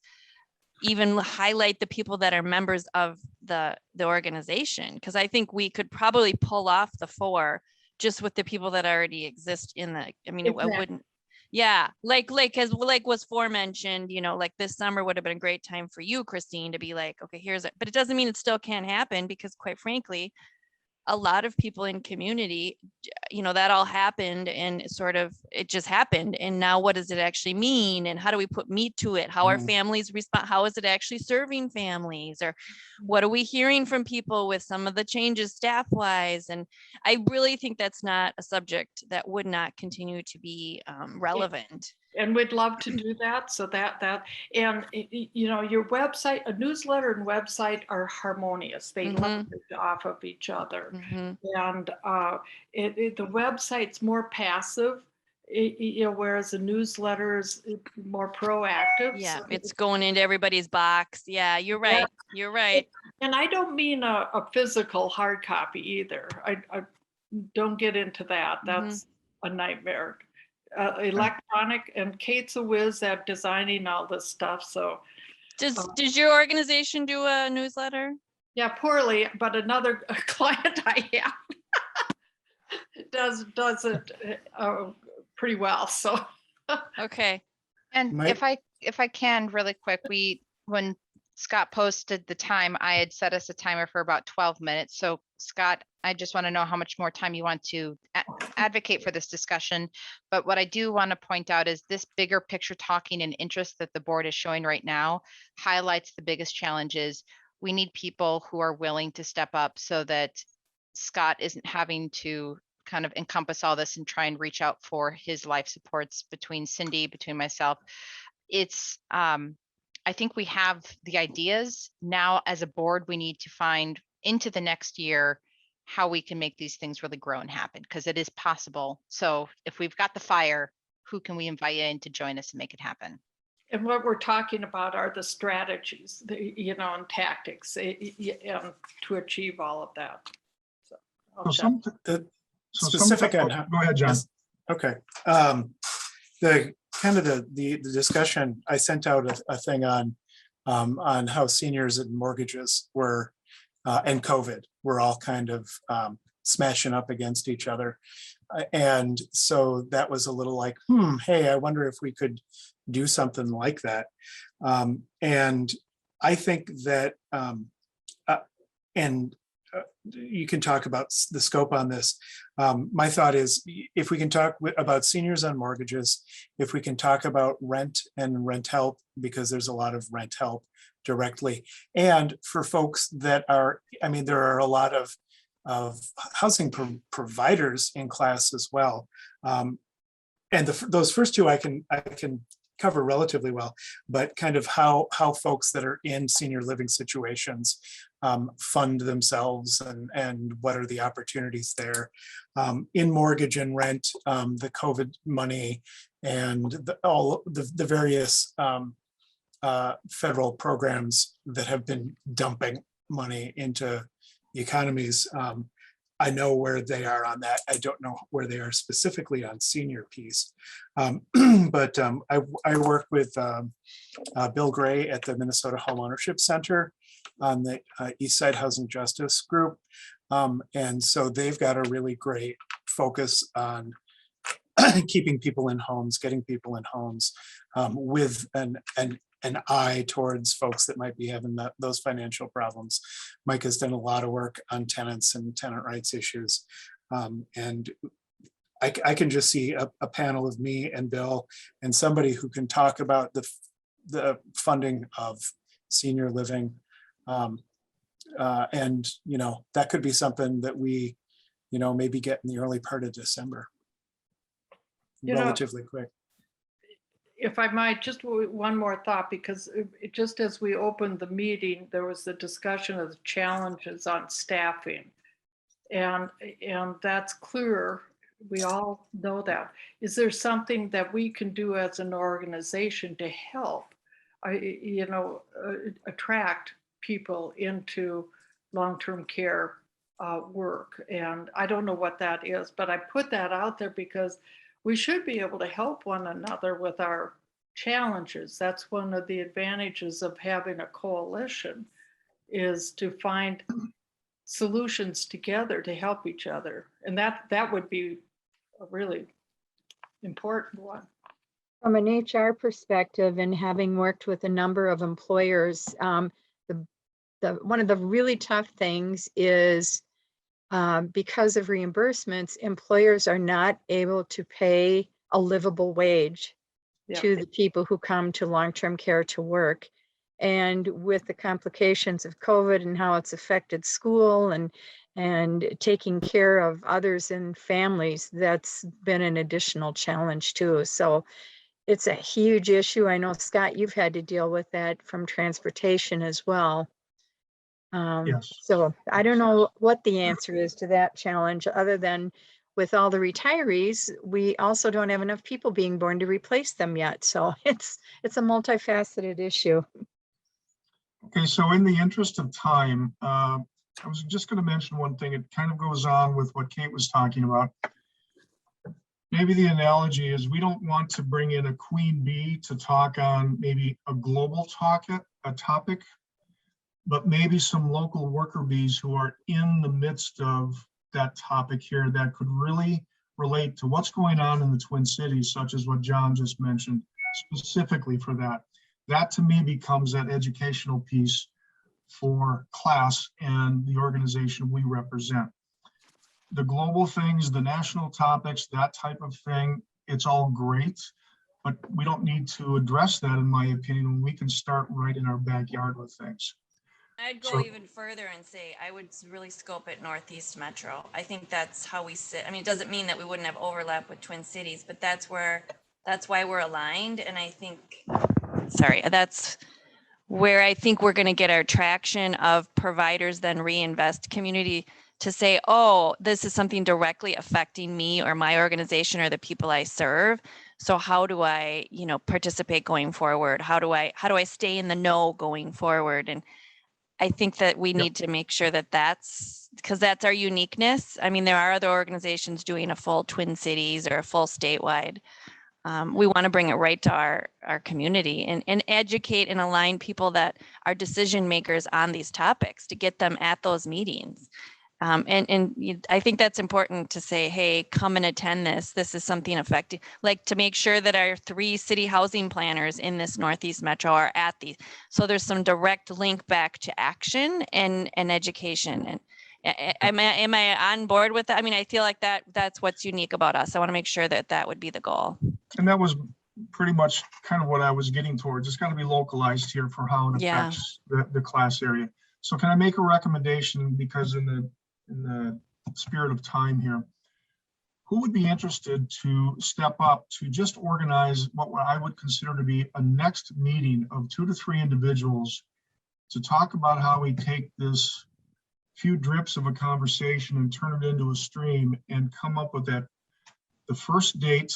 even highlight the people that are members of the organization. Cause I think we could probably pull off the 4 just with the people that already exist in the, I mean, I Exactly. wouldn't. Yeah, like as like was forementioned, you know, like this summer would have been a great time for you, Christine, to be like, okay, here's it. But it doesn't mean it still can't happen, because quite frankly, a lot of people in community, you know, that all happened and it just happened. And now what does it actually mean? And how do we put meat to it? How are families respond? How is it actually serving families? Or what are we hearing from people with some of the changes staff wise? And I really think that's not a subject that would not continue to be relevant. And we'd love to do that. So and you know, your website, a newsletter and website are harmonious. They leverage off of each other. And the website's more passive, you know, whereas a newsletter is more proactive. Yeah, So it's going into everybody's box. Yeah, you're right. You're right. And I don't mean a physical hard copy either. I don't get into that. That's a nightmare. Electronic, and Kate's a whiz at designing all this stuff. So does your organization do a newsletter? Yeah, poorly, but another client I have does it pretty well. So okay. And if I can really quick, when Scott posted the time, I had set us a timer for about 12 minutes. So Scott, I just want to know how much more time you want to advocate for this discussion. But what I do want to point out is this bigger picture talking and interest that the board is showing right now highlights the biggest challenges. We need people who are willing to step up so that Scott isn't having to kind of encompass all this and try and reach out for his life supports between Cindy, between myself. It's, I think we have the ideas. Now as a board, we need to find into the next year how we can make these things really grow and happen, because it is possible. So if we've got the fire, who can we invite in to join us and make it happen? And what we're talking about are the strategies, you know, and tactics to achieve all of that. So, Specific on go ahead, John. Okay. The kind of the discussion, I sent out a thing on how seniors and mortgages were and COVID were all kind of smashing up against each other. And so that was a little like, hey, I wonder if we could do something like that. And I think that, you can talk about the scope on this. My thought is, if we can talk about seniors on mortgages, if we can talk about rent and rent help, because there's a lot of rent help directly. And for folks that are, I mean, there are a lot of housing providers in class as well. And those first two I can cover relatively well, but kind of how folks that are in senior living situations fund themselves and what are the opportunities there. In mortgage and rent, the COVID money and all the various federal programs that have been dumping money into the economies. I know where they are on that. I don't know where they are specifically on senior piece. But I work with Bill Gray at the Minnesota Home Ownership Center on the East Side Housing Justice Group. And so they've got a really great focus on keeping people in homes, getting people in homes with an eye towards folks that might be having those financial problems. Mike has done a lot of work on tenants and tenant rights issues. And I can just see a panel of me and Bill and somebody who can talk about the funding of senior living. And, you know, that could be something that we, you know, maybe get in the early part of December. Relatively quick. If I might, just one more thought, because just as we opened the meeting, there was the discussion of the challenges on staffing. And that's clear. We all know that. Is there something that we can do as an organization to help, attract people into long-term care work? And I don't know what that is, but I put that out there because we should be able to help one another with our challenges. That's one of the advantages of having a coalition, is to find solutions together to help each other. And that would be a really important one. From an HR perspective and having worked with a number of employers, one of the really tough things is because of reimbursements, employers are not able to pay a livable wage Yeah. to the people who come to long-term care to work. And with the complications of COVID and how it's affected school and taking care of others and families, that's been an additional challenge too. So it's a huge issue. I know, Scott, you've had to deal with that from transportation as well. Yes. So I don't know what the answer is to that challenge, other than with all the retirees, we also don't have enough people being born to replace them yet. So it's a multifaceted issue. Okay, so in the interest of time, I was just going to mention one thing. It kind of goes on with what Kate was talking about. Maybe the analogy is we don't want to bring in a queen bee to talk on maybe a global topic, but maybe some local worker bees who are in the midst of that topic here that could really relate to what's going on in the Twin Cities, such as what John just mentioned, specifically for that. That to me becomes that educational piece for class and the organization we represent. The global things, the national topics, that type of thing, it's all great, but we don't need to address that, in my opinion, when we can start right in our backyard with things. I'd go So- even further and say I would really scope it Northeast Metro. I think that's how we sit. I mean, it doesn't mean that we wouldn't have overlap with Twin Cities, but that's why we're aligned. And I think, that's where I think we're going to get our traction of providers then reinvest community to say, oh, this is something directly affecting me or my organization or the people I serve. So how do I, participate going forward? How do I stay in the know going forward? And I think that we need to make sure that that's our uniqueness. I mean, there are other organizations doing a full Twin Cities or a full statewide. We want to bring it right to our community and educate and align people that are decision makers on these topics to get them at those meetings. I think that's important to say, hey, come and attend this. This is something affecting, like to make sure that our 3 city housing planners in this Northeast Metro are at these. So there's some direct link back to action and education. And am I on board with that? I mean, I feel like that's what's unique about us. I want to make sure that would be the goal. And that was pretty much kind of what I was getting towards. It's got to be localized here for how it Yeah. affects the class area. So can I make a recommendation, because in the spirit of time here, who would be interested to step up to just organize what I would consider to be a next meeting of 2 to 3 individuals to talk about how we take this few drips of a conversation and turn it into a stream and come up with that. The first date,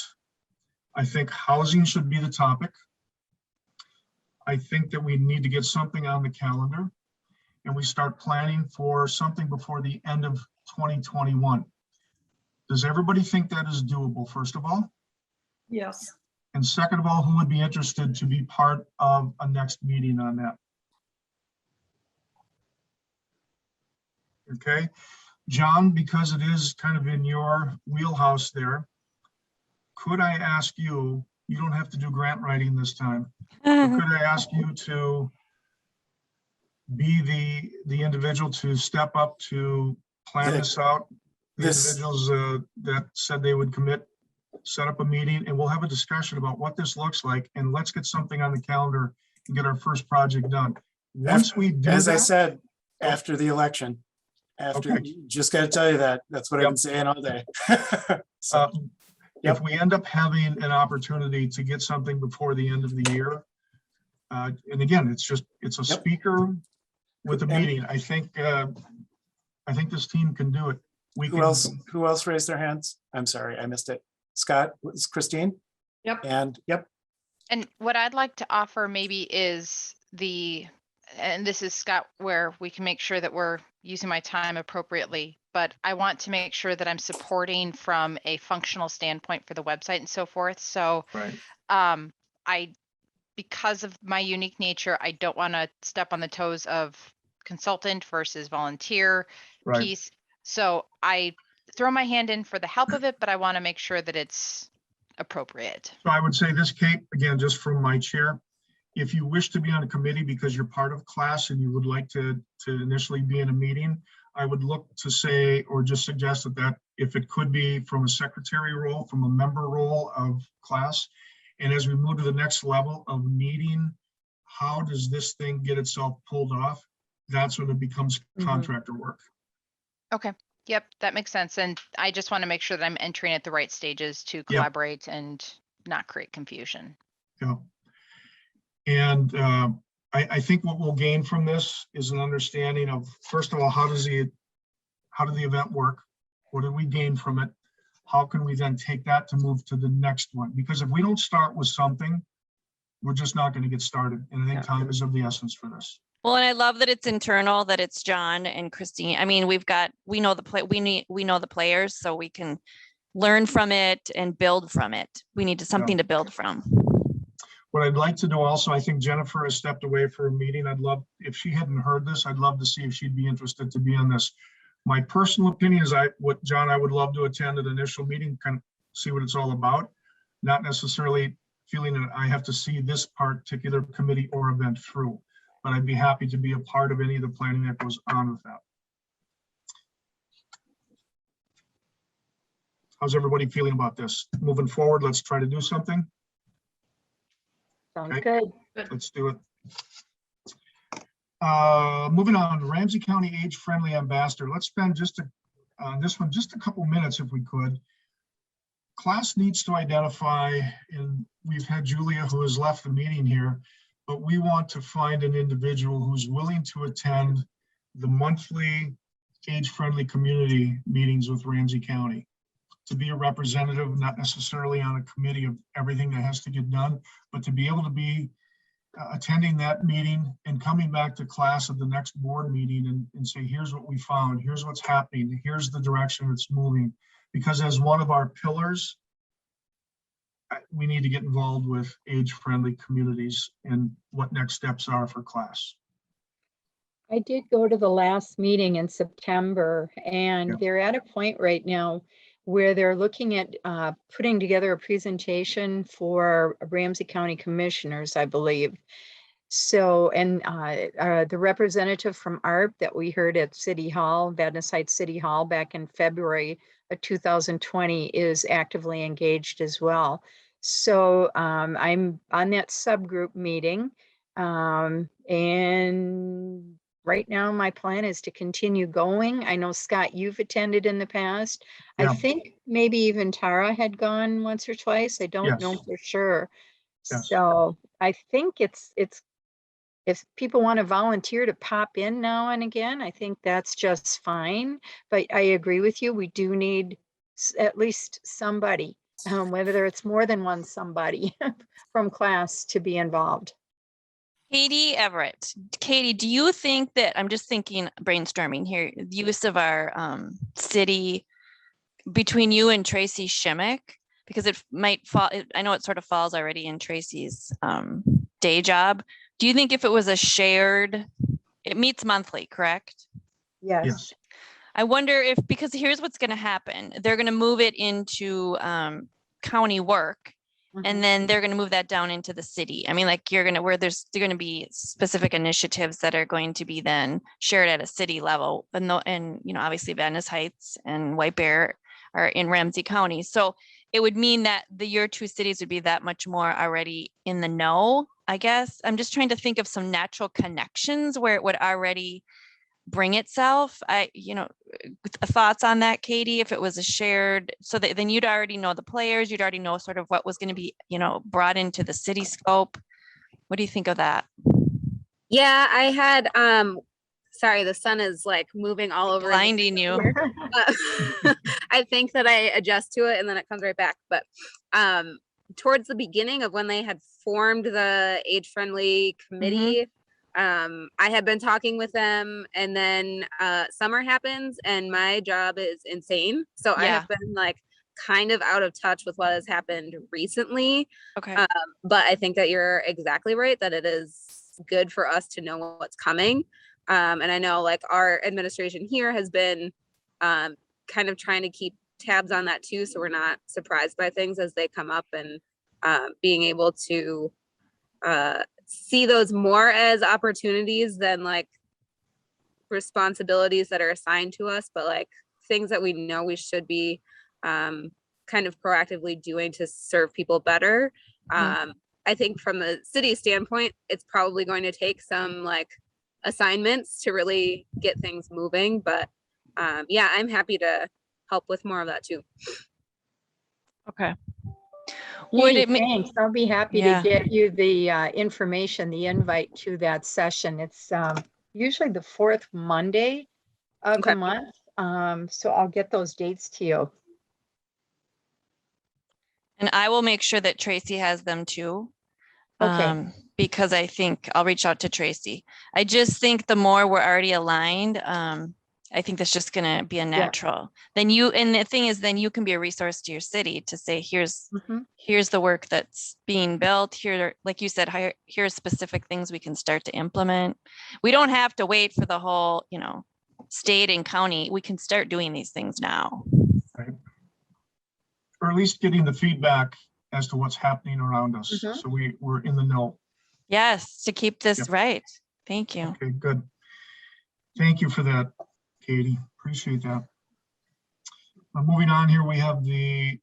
I think housing should be the topic. I think that we need to get something on the calendar, and we start planning for something before the end of 2021. Does everybody think that is doable, first of all? Yes. And second of all, who would be interested to be part of a next meeting on that? Okay, John, because it is kind of in your wheelhouse there, could I ask you, you don't have to do grant writing this time, but could I ask you to be the individual to step up to plan this out? The individuals that said they would commit, set up a meeting, and we'll have a discussion about what this looks like, and let's get something on the calendar and get our first project done. Once we do As I that, said, after the election, Okay. just got to tell you that's what I've been saying all day. So, if we end up having an opportunity to get something before the end of the year, and again, it's a speaker with a meeting. I think this team can do it. Who else raised their hands? I'm sorry, I missed it. Scott, was Christine? Yep. And And what I'd like to offer maybe is and this is Scott, where we can make sure that we're using my time appropriately, but I want to make sure that I'm supporting from a functional standpoint for the website and so forth. So Right. I because of my unique nature, I don't want to step on the toes of consultant versus volunteer Right. piece. So I throw my hand in for the help of it, but I want to make sure that it's appropriate. So I would say this, Kate, again, just from my chair, if you wish to be on a committee because you're part of class and you would like to initially be in a meeting, I would look to say, or just suggest that if it could be from a secretary role, from a member role of class. And as we move to the next level of meeting, how does this thing get itself pulled off? That's when it becomes contractor work. Okay. Yep, that makes sense. And I just want to make sure that I'm entering at the right stages to collaborate and not create confusion. Yeah. And I think what we'll gain from this is an understanding of, first of all, how did the event work? What did we gain from it? How can we then take that to move to the next one? Because if we don't start with something, we're just not going to get started. And I think time is of the essence for this. Well, and I love that it's internal, that it's John and Christine. I mean, we know the players, so we can learn from it and build from it. We need something to build from. What I'd like to do also, I think Jennifer has stepped away for a meeting. I'd love, if she hadn't heard this, I'd love to see if she'd be interested to be on this. My personal opinion is I would love to attend an initial meeting, kind of see what it's all about. Not necessarily feeling that I have to see this particular committee or event through, but I'd be happy to be a part of any of the planning that goes on with that. How's everybody feeling about this? Moving forward, let's try to do something. Sounds Okay. good. Let's do it. Moving on, Ramsey County Age-Friendly Ambassador. Let's spend on this one just a couple minutes if we could. Class needs to identify, and we've had Julia who has left the meeting here, but we want to find an individual who's willing to attend the monthly age-friendly community meetings with Ramsey County. To be a representative, not necessarily on a committee of everything that has to get done, but to be able to be attending that meeting and coming back to class at the next board meeting and say, here's what we found, here's what's happening, here's the direction it's moving. Because as one of our pillars, we need to get involved with age-friendly communities and what next steps are for class. I did go to the last meeting in September, and Yeah. they're at a point right now where they're looking at putting together a presentation for Ramsey County Commissioners, I believe. So, and the representative from ARP that we heard at City Hall, Vadnais Heights City Hall back in February of 2020 is actively engaged as well. So I'm on that subgroup meeting, and right now my plan is to continue going. I know, Scott, you've attended in the past. Yeah. I think maybe even Tara had gone once or twice. I don't know Yes. for sure. Yes. So I think it's if people want to volunteer to pop in now and again, I think that's just fine. But I agree with you. We do need at least somebody, whether it's more than one somebody from class to be involved. Katie Everett. Katie, do you think that, I'm just thinking, brainstorming here, the use of our city between you and Tracy Shimmick, because it might fall, I know it sort of falls already in Tracy's day job. Do you think if it was a shared, it meets monthly, correct? Yes. I wonder if, because here's what's going to happen. They're going to move it into county work, and then they're going to move that down into the city. I mean, like they're going to be specific initiatives that are going to be then shared at a city level. And you know, obviously Vadnais Heights and White Bear are in Ramsey County. So it would mean that your two cities would be that much more already in the know, I guess. I'm just trying to think of some natural connections where it would already bring itself. Thoughts on that, Katie, if it was a shared, so that then you'd already know the players, you'd already know sort of what was going to be, brought into the city scope. What do you think of that? Yeah, I had, sorry, the sun is like moving all over. Blinding you. I think that I adjust to it and then it comes right back. But towards the beginning of when they had formed the age-friendly committee, I had been talking with them, and then summer happens and my job is insane. So I have been like kind of out of touch with what has happened recently. Okay. But I think that you're exactly right, that it is good for us to know what's coming. And I know like our administration here has been kind of trying to keep tabs on that too, so we're not surprised by things as they come up, and being able to see those more as opportunities than like responsibilities that are assigned to us, but like things that we know we should be kind of proactively doing to serve people better. I think from the city standpoint, it's probably going to take some like assignments to really get things moving, but yeah, I'm happy to help with more of that too. Okay. Would Katie, it ma- thanks. I'll be happy Yeah. to get you the information, the invite to that session. It's usually the fourth Monday of the Okay. month. So I'll get those dates to you. And I will make sure that Tracy has them too. Okay. Because I think I'll reach out to Tracy. I just think the more we're already aligned, I think that's just gonna be a natural. And the thing is, then you can be a resource to your city to say, here's the work that's being built here. Like you said, here's specific things we can start to implement. We don't have to wait for the whole, state and county. We can start doing these things now. Right. Or at least getting the feedback as to what's happening around us. So we're in the know. Yes, to keep this Yep. right. Thank you. Okay, good. Thank you for that, Katie. Appreciate that. Moving on here, we have the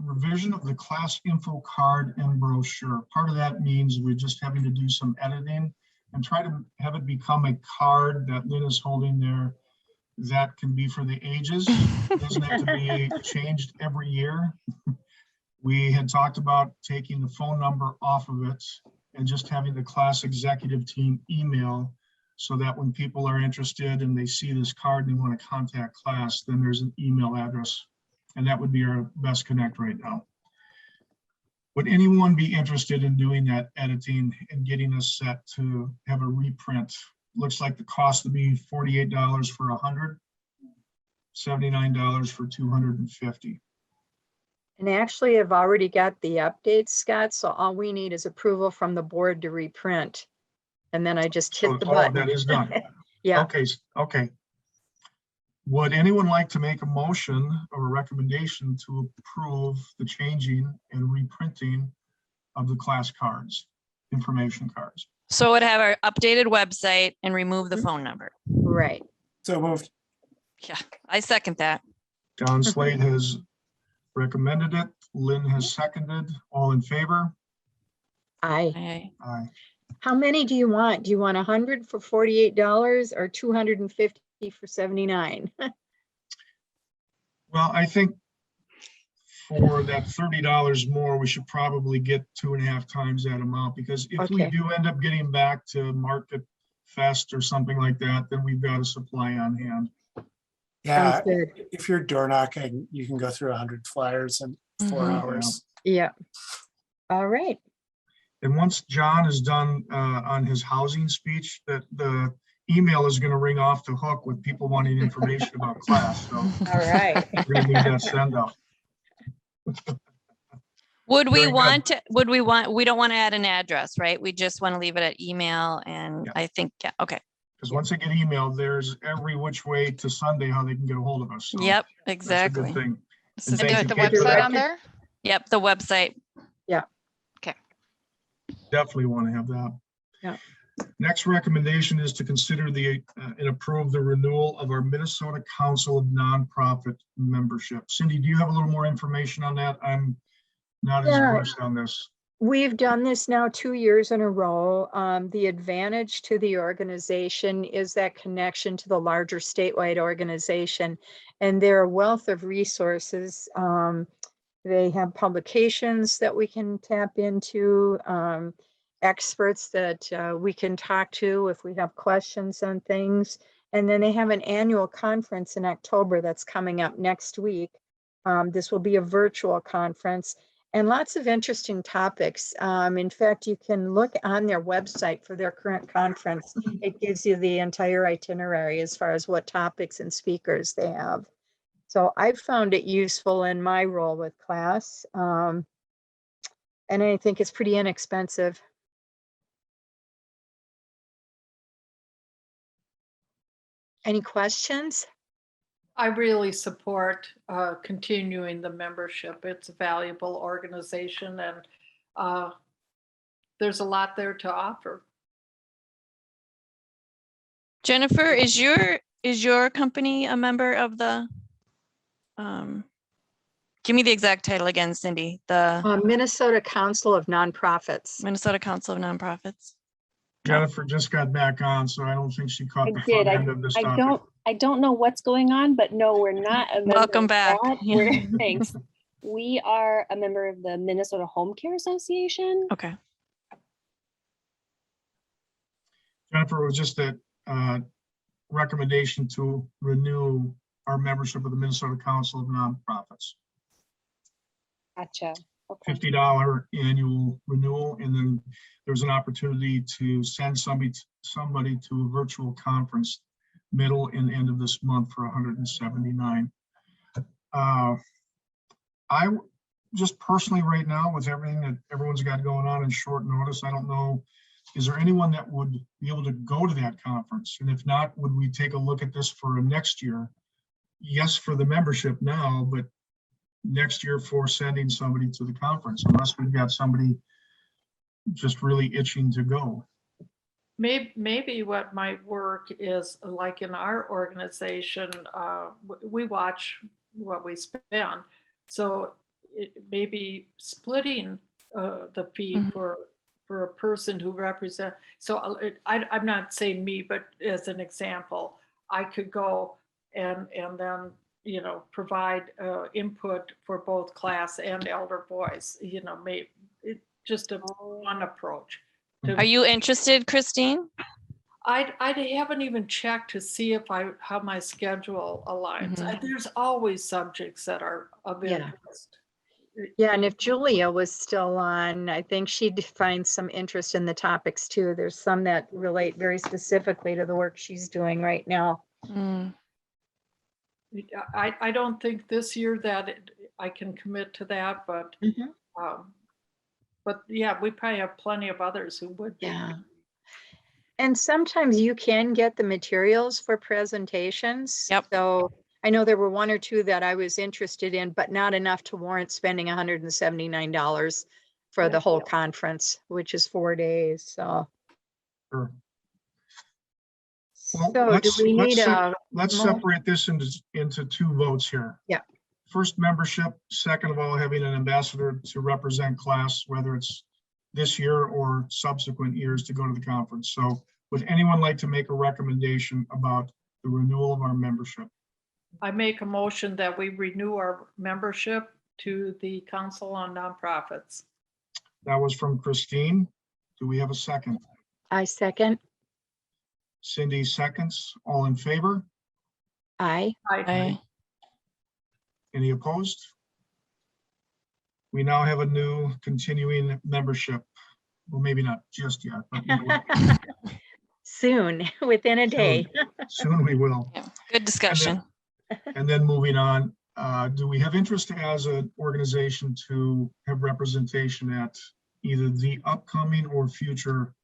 revision of the class info card and brochure. Part of that means we're just having to do some editing and try to have it become a card that Lynn is holding there that can be for the ages. It doesn't have to be changed every year. We had talked about taking the phone number off of it and just having the class executive team email, so that when people are interested and they see this card and they want to contact class, then there's an email address, and that would be our best connect right now. Would anyone be interested in doing that editing and getting us set to have a reprint? Looks like the cost would be $48 for 100, $79 for 250. And actually, I've already got the updates, Scott, so all we need is approval from the board to reprint. And then I just hit the button. That is done. Yeah. Okay. Would anyone like to make a motion or a recommendation to approve the changing and reprinting of the class cards, information cards? So it would have our updated website and remove the phone number. Right. So moved. Yeah, I second that. John Slade has recommended it. Lynn has seconded. All in favor? Aye. Aye. How many do you want? Do you want 100 for $48 or 250 for $79? Well, I think for that $30 more, we should probably get 2.5 times that amount, because if we Okay. do end up getting back to Market Fest or something like that, then we've got a supply on hand. Yeah, Sounds good. if you're door knocking, you can go through 100 flyers in 4 Mhm. hours. Yeah. All right. And once John is done on his housing speech, that the email is going to ring off the hook with people wanting information about class. So All right. we're going to need that send off. Would we Very good. want to, we don't want to add an address, right? We just want to leave it at email, and Yeah. I think, yeah, okay. Because once they get emailed, there's every which way to Sunday how they can get a hold of us. So Yep, that's a good exactly. thing. This And is thank And you, the Kate, for website that. on there? Yep, the website. Definitely want to have that. Yeah. Next recommendation is to consider and approve the renewal of our Minnesota Council of Nonprofit membership. Cindy, do you have a little more information on that? I'm not as Yeah. versed on this. We've done this now 2 years in a row. The advantage to the organization is that connection to the larger statewide organization, and they're a wealth of resources. They have publications that we can tap into, experts that we can talk to if we have questions on things. And then they have an annual conference in October that's coming up next week. This will be a virtual conference and lots of interesting topics. In fact, you can look on their website for their current conference. It gives you the entire itinerary as far as what topics and speakers they have. So I found it useful in my role with class. And I think it's pretty inexpensive. Any questions? I really support continuing the membership. It's a valuable organization and there's a lot there to offer. Jennifer, is your company a member of the, give me the exact title again, Cindy, the Minnesota Council of Nonprofits. Minnesota Council of Nonprofits? Jennifer just got back on, so I don't think she caught I the did. front end of this I topic. don't know what's going on, but no, we're not a member Welcome of back. that. We're, thanks. We are a member of the Minnesota Home Care Association. Okay. Jennifer, it was just a recommendation to renew our membership of the Minnesota Council of Nonprofits. Gotcha. Okay. $50 annual renewal, and then there's an opportunity to send somebody to a virtual conference middle and end of this month for $179. I just personally right now, with everything that everyone's got going on in short notice, I don't know, is there anyone that would be able to go to that conference? And if not, would we take a look at this for next year? Yes, for the membership now, but next year for sending somebody to the conference, unless we've got somebody just really itching to go. Maybe what might work is like in our organization, we watch what we spend. So maybe splitting the fee for a person who represents. So I'm not saying me, but as an example, I could go and then, you know, provide input for both class and elder boys, you know, maybe just one approach. Are you interested, Christine? I haven't even checked to see if how my schedule aligns. There's always subjects that are of interest. Yeah, and if Julia was still on, I think she'd find some interest in the topics too. There's some that relate very specifically to the work she's doing right now. I don't think this year that I can commit to that, but yeah, we probably have plenty of others who would be. Yeah. And sometimes you can get the materials for presentations. Yep. So I know there were one or two that I was interested in, but not enough to warrant spending $179 for the whole conference, which is 4 days. So. Sure. Well, So do we need let's separate this into two votes here. Yeah. First, membership. Second of all, having an ambassador to represent class, whether it's this year or subsequent years to go to the conference. So would anyone like to make a recommendation about the renewal of our membership? I make a motion that we renew our membership to the Council on Nonprofits. That was from Christine. Do we have a second? I second. Cindy seconds. All in favor? Aye. Aye. Any opposed? We now have a new continuing membership. Well, maybe not just yet, but we will. Soon, within a day. Soon we will. Yeah. Good discussion. And then moving on, do we have interest as an organization to have representation at either the upcoming or future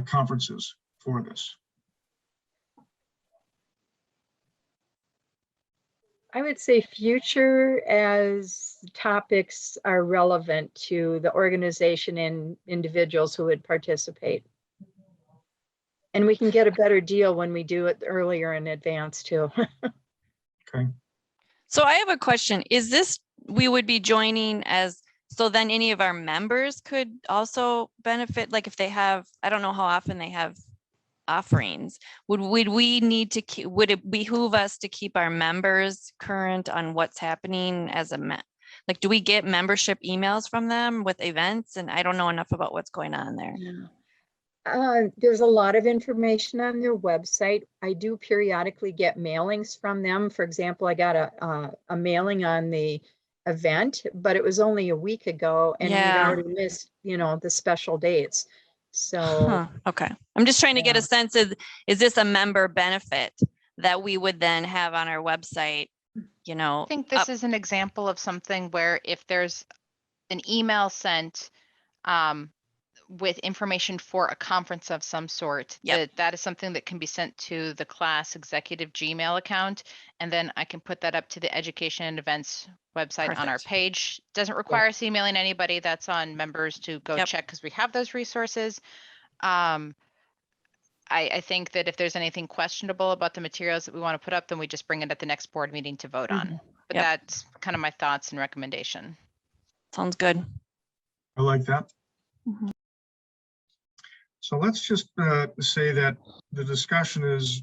conferences for this? I would say future as topics are relevant to the organization and individuals who would participate. And we can get a better deal when we do it earlier in advance too. Okay. So I have a question. Is this, we would be joining as, so then any of our members could also benefit? Like if they have, I don't know how often they have offerings, would we need to keep, would it behoove us to keep our members current on what's happening as like, do we get membership emails from them with events? And I don't know enough about what's going on there. There's a lot of information on their website. I do periodically get mailings from them. For example, I got a mailing on the event, but it was only a week ago and we'd already missed, you know, the special dates. So Okay. I'm just trying to get a sense of, is this a member benefit that we would then have on our website, you know. I think up- this is an example of something where if there's an email sent with information for a conference of some sort, Yep. that is something that can be sent to the class executive Gmail account. And then I can put that up to the education and events website on our Perfect. page. Doesn't require us emailing anybody. That's on members to go Yep. check because we have those resources. I think that if there's anything questionable about the materials that we want to put up, then we just bring it at the next board meeting to vote on. But Yep. that's kind of my thoughts and recommendation. Sounds good. I like that. Mhm. So let's just say that the discussion is,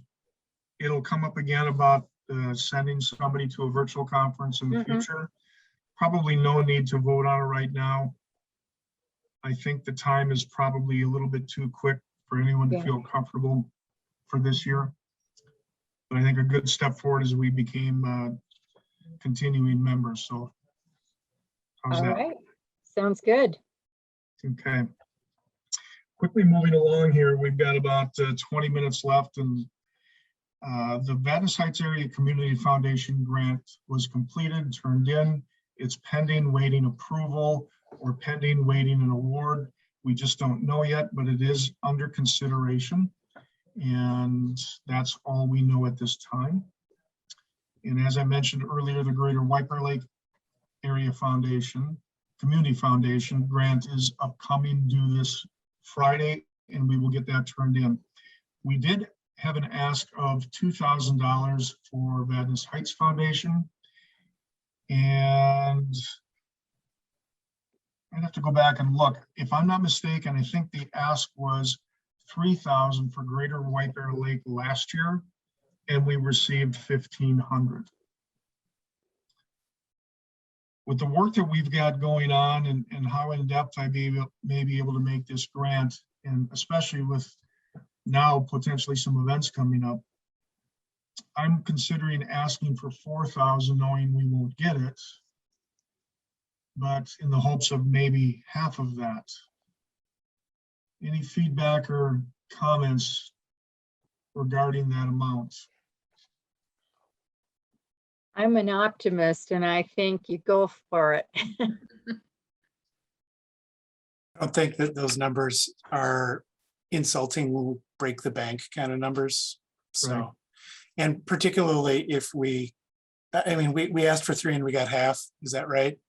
it'll come up again about sending somebody to a virtual conference in the future. Probably no need to vote on it right now. I think the time is probably a little bit too quick for anyone to Yeah. feel comfortable for this year. But I think a good step forward is we became continuing members, so. How's All that? right, sounds good. Okay. Quickly moving along here, we've got about 20 minutes left, and the Vadnais Heights Area Community Foundation grant was completed, turned in. It's pending, waiting approval, or pending, waiting an award. We just don't know yet, but it is under consideration. And that's all we know at this time. And as I mentioned earlier, the Greater White Bear Lake Area Foundation, Community Foundation grant is upcoming, due this Friday, and we will get that turned in. We did have an ask of $2,000 for Vadnais Heights Foundation. And I'd have to go back and look. If I'm not mistaken, I think the ask was $3,000 for Greater White Bear Lake last year, and we received $1,500. With the work that we've got going on and how in depth I may be able to make this grant, and especially with now potentially some events coming up, I'm considering asking for $4,000, knowing we won't get it, but in the hopes of maybe half of that. Any feedback or comments regarding that amount? I'm an optimist and I think you go for it. I don't think that those numbers are insulting, break the bank kind of numbers. So, Right. and particularly if we asked for 3 and we got half, is that right?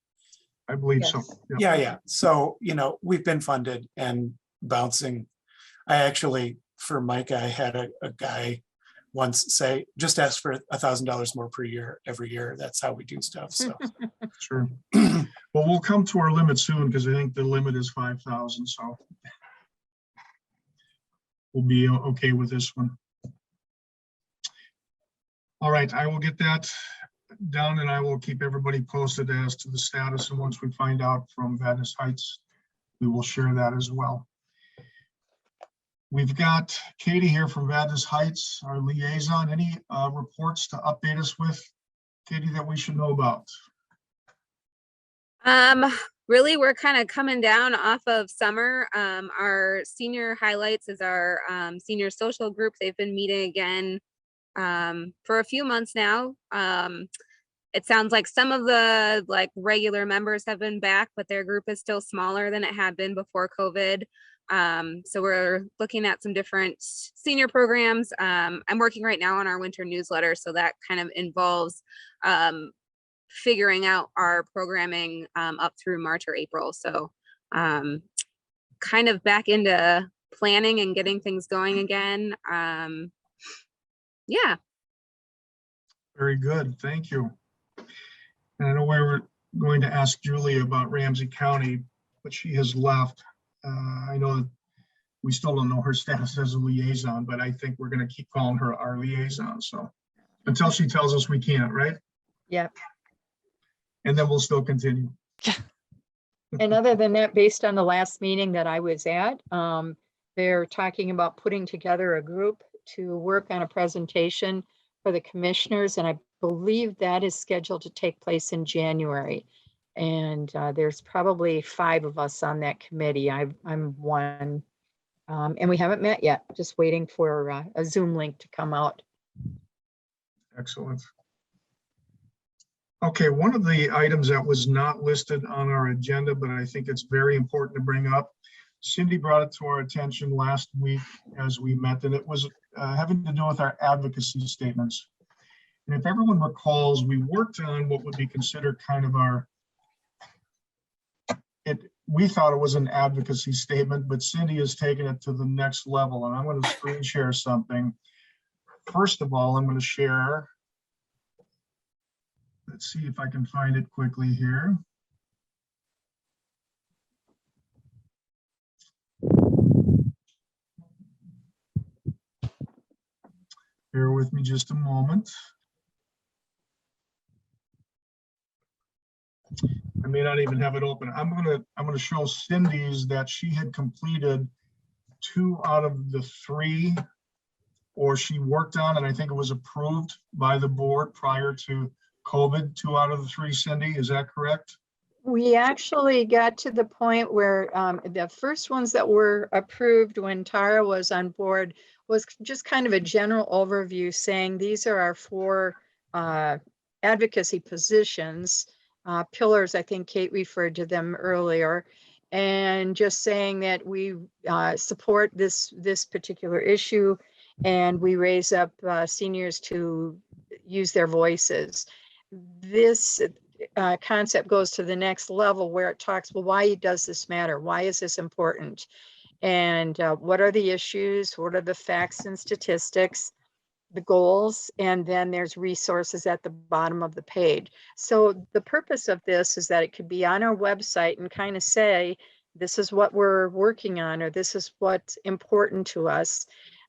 I believe so. Yes. Yeah. So, we've been funded and bouncing. I actually, for Mike, I had a guy once say, just ask for $1,000 more per year, every year. That's how we do stuff. So, Sure. Well, we'll come to our limit soon, because I think the limit is 5,000, so we'll be okay with this one. All right, I will get that down and I will keep everybody posted as to the status. And once we find out from Vadnais Heights, we will share that as well. We've got Katie here from Vadnais Heights, our liaison. Any reports to update us with, Katie, that we should know about? Really, we're kind of coming down off of summer. Our senior highlights is our senior social group. They've been meeting again for a few months now. It sounds like some of the regular members have been back, but their group is still smaller than it had been before COVID. So we're looking at some different senior programs. I'm working right now on our winter newsletter, so that kind of involves figuring out our programming up through March or April. So kind of back into planning and getting things going again. Yeah. Very good, thank you. And I know we were going to ask Julie about Ramsey County, but she has left. I know that we still don't know her status as a liaison, but I think we're going to keep calling her our liaison. So until she tells us we can't, right? Yep. And then we'll still continue. And other than that, based on the last meeting that I was at, they're talking about putting together a group to work on a presentation for the commissioners. And I believe that is scheduled to take place in January. And there's probably 5 of us on that committee. I'm one. And we haven't met yet, just waiting for a Zoom link to come out. Excellent. Okay, one of the items that was not listed on our agenda, but I think it's very important to bring up. Cindy brought it to our attention last week as we met, and it was having to do with our advocacy statements. And if everyone recalls, we worked on what would be considered kind of we thought it was an advocacy statement, but Cindy has taken it to the next level, and I'm going to screen share something. First of all, I'm going to share. Let's see if I can find it quickly here. Bear with me just a moment. I may not even have it open. I'm gonna show Cindy's that she had completed 2 out of the 3, or she worked on, and I think it was approved by the board prior to COVID, 2 out of the 3, Cindy, is that correct? We actually got to the point where the first ones that were approved when Tara was on board was just kind of a general overview saying these are our 4 advocacy positions, pillars. I think Kate referred to them earlier, and just saying that we support this particular issue, and we raise up seniors to use their voices. This concept goes to the next level where it talks, well, why does this matter? Why is this important? And what are the issues? What are the facts and statistics, the goals? And then there's resources at the bottom of the page. So the purpose of this is that it could be on our website and kind of say, this is what we're working on, or this is what's important to us.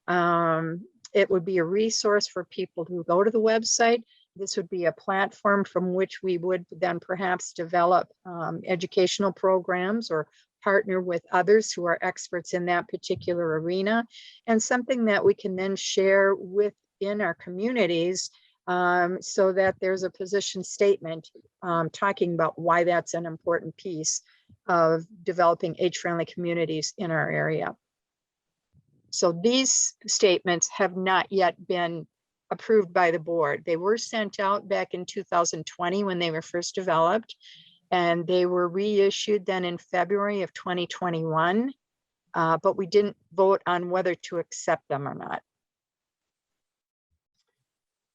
It would be a resource for people who go to the website. This would be a platform from which we would then perhaps develop educational programs or partner with others who are experts in that particular arena, and something that we can then share within our communities so that there's a position statement talking about why that's an important piece of developing age-friendly communities in our area. So these statements have not yet been approved by the board. They were sent out back in 2020 when they were first developed, and they were reissued then in February of 2021, but we didn't vote on whether to accept them or not.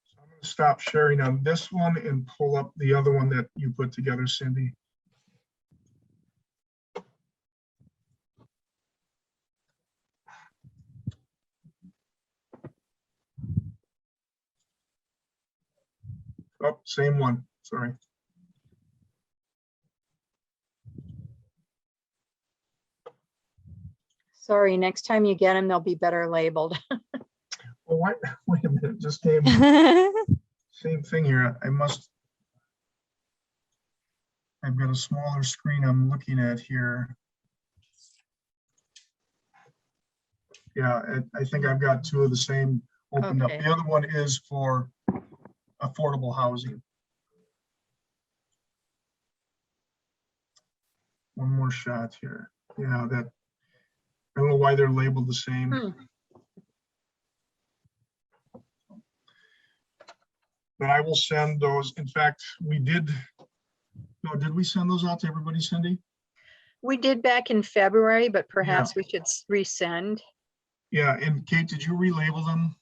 So I'm going to stop sharing on this one and pull up the other one that you put together, Cindy. Oh, same one, sorry. Sorry, next time you get them, they'll be better labeled. Well, what? Wait a minute, just came. Same thing here. I've got a smaller screen I'm looking at here. Yeah, I think I've got 2 of the same opened up. Okay. The other one is for affordable housing. One more shot here. Yeah, I don't know why they're labeled the same. But I will send those. In fact, we did. No, did we send those out to everybody, Cindy? We did back in February, but perhaps we should resend. Yeah, and Kate, did you relabel them?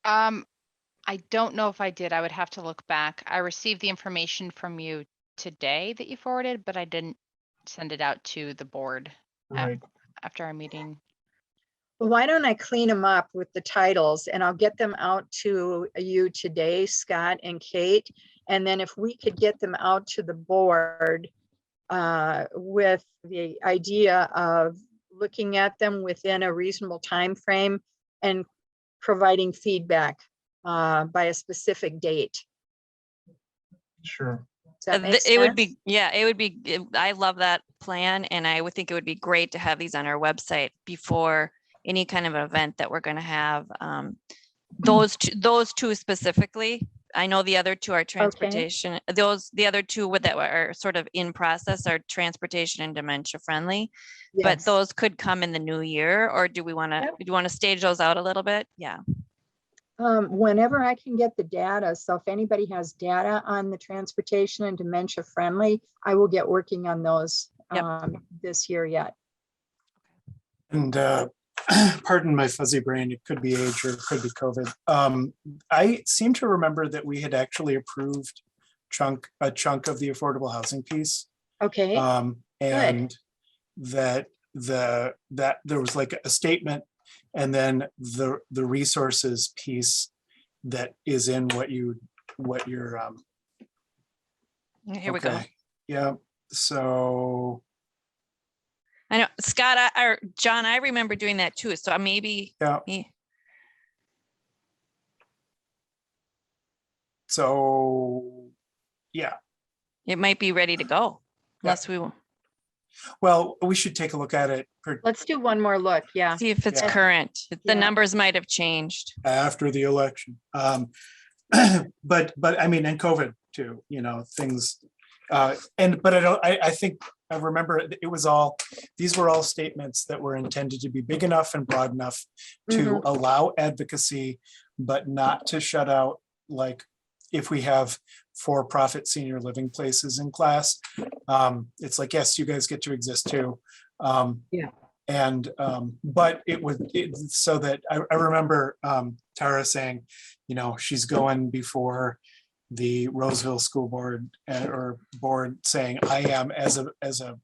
I don't know if I did. I would have to look back. I received the information from you today that you forwarded, but I didn't send it out to the board Right. after our meeting. Well, why don't I clean them up with the titles and I'll get them out to you today, Scott and Kate. And then if we could get them out to the board with the idea of looking at them within a reasonable time frame and providing feedback by a specific date. Sure. Does that make It would sense? be, yeah, it would be, I love that plan, and I would think it would be great to have these on our website before any kind of event that we're going to have. Those two specifically. I know the other 2 are transportation. The other 2 that are sort of in process are transportation and dementia friendly. But Yes. those could come in the new year, or do we want to? Yep. Do you want to stage those out a little bit? Yeah. Whenever I can get the data, so if anybody has data on the transportation and dementia friendly, I will get working on those Yep. this year yet. And pardon my fuzzy brain, it could be age or it could be COVID. I seem to remember that we had actually approved a chunk of the affordable housing piece. Okay, And that there was like a statement and then the resources piece that is in what you're Here we go. okay. Yeah, so I know, Scott, or John, I remember doing that too. So maybe. yeah. me- So yeah, It might be ready to go. Yeah. Unless we will well, we should take a look at it let's do one more look. Yeah. see if it's Yeah. current. The Yeah. numbers might have changed. after the election. But I mean, and COVID too, things. I think I remember it was these were all statements that were intended to be big enough and broad enough to allow advocacy, but not to shut out, like, if we have for-profit senior living places in class, it's like, yes, you guys get to exist too. Yeah. And, but so that I remember Tara saying, she's going before the Roseville School Board or board saying, I am as a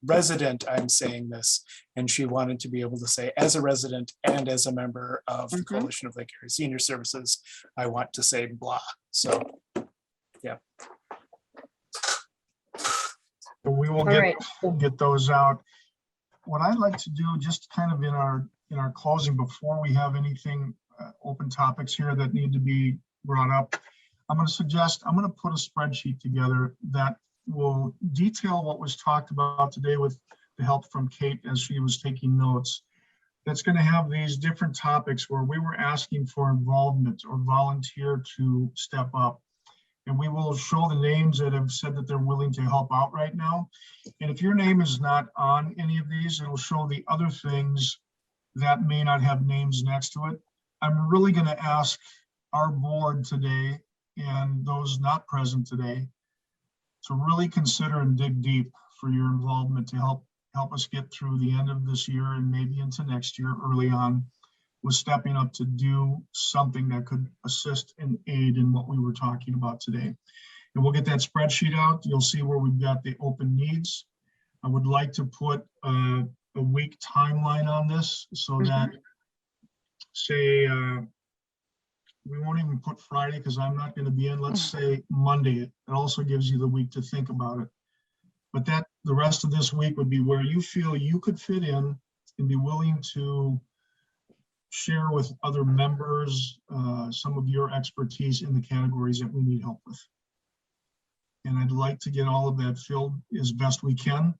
resident, I'm saying this. And she wanted to be able to say, as a resident and as a member of the Coalition of Lake Erie Senior Services, I want to say blah. So, yeah. But we will get those out. What I'd like to do, just kind of in our closing, before we have anything open topics here that need to be brought up, I'm going to put a spreadsheet together that will detail what was talked about today with the help from Kate as she was taking notes. That's going to have these different topics where we were asking for involvement or volunteer to step up. And we will show the names that have said that they're willing to help out right now. And if your name is not on any of these, it'll show the other things that may not have names next to it. I'm really going to ask our board today and those not present today to really consider and dig deep for your involvement to help us get through the end of this year and maybe into next year early on, with stepping up to do something that could assist and aid in what we were talking about today. And we'll get that spreadsheet out. You'll see where we've got the open needs. I would like to put a week timeline on this so that, say, we won't even put Friday because I'm not going to be in. Let's say Monday. It also gives you the week to think about it. But the rest of this week would be where you feel you could fit in and be willing to share with other members some of your expertise in the categories that we need help with. And I'd like to get all of that filled as best we can.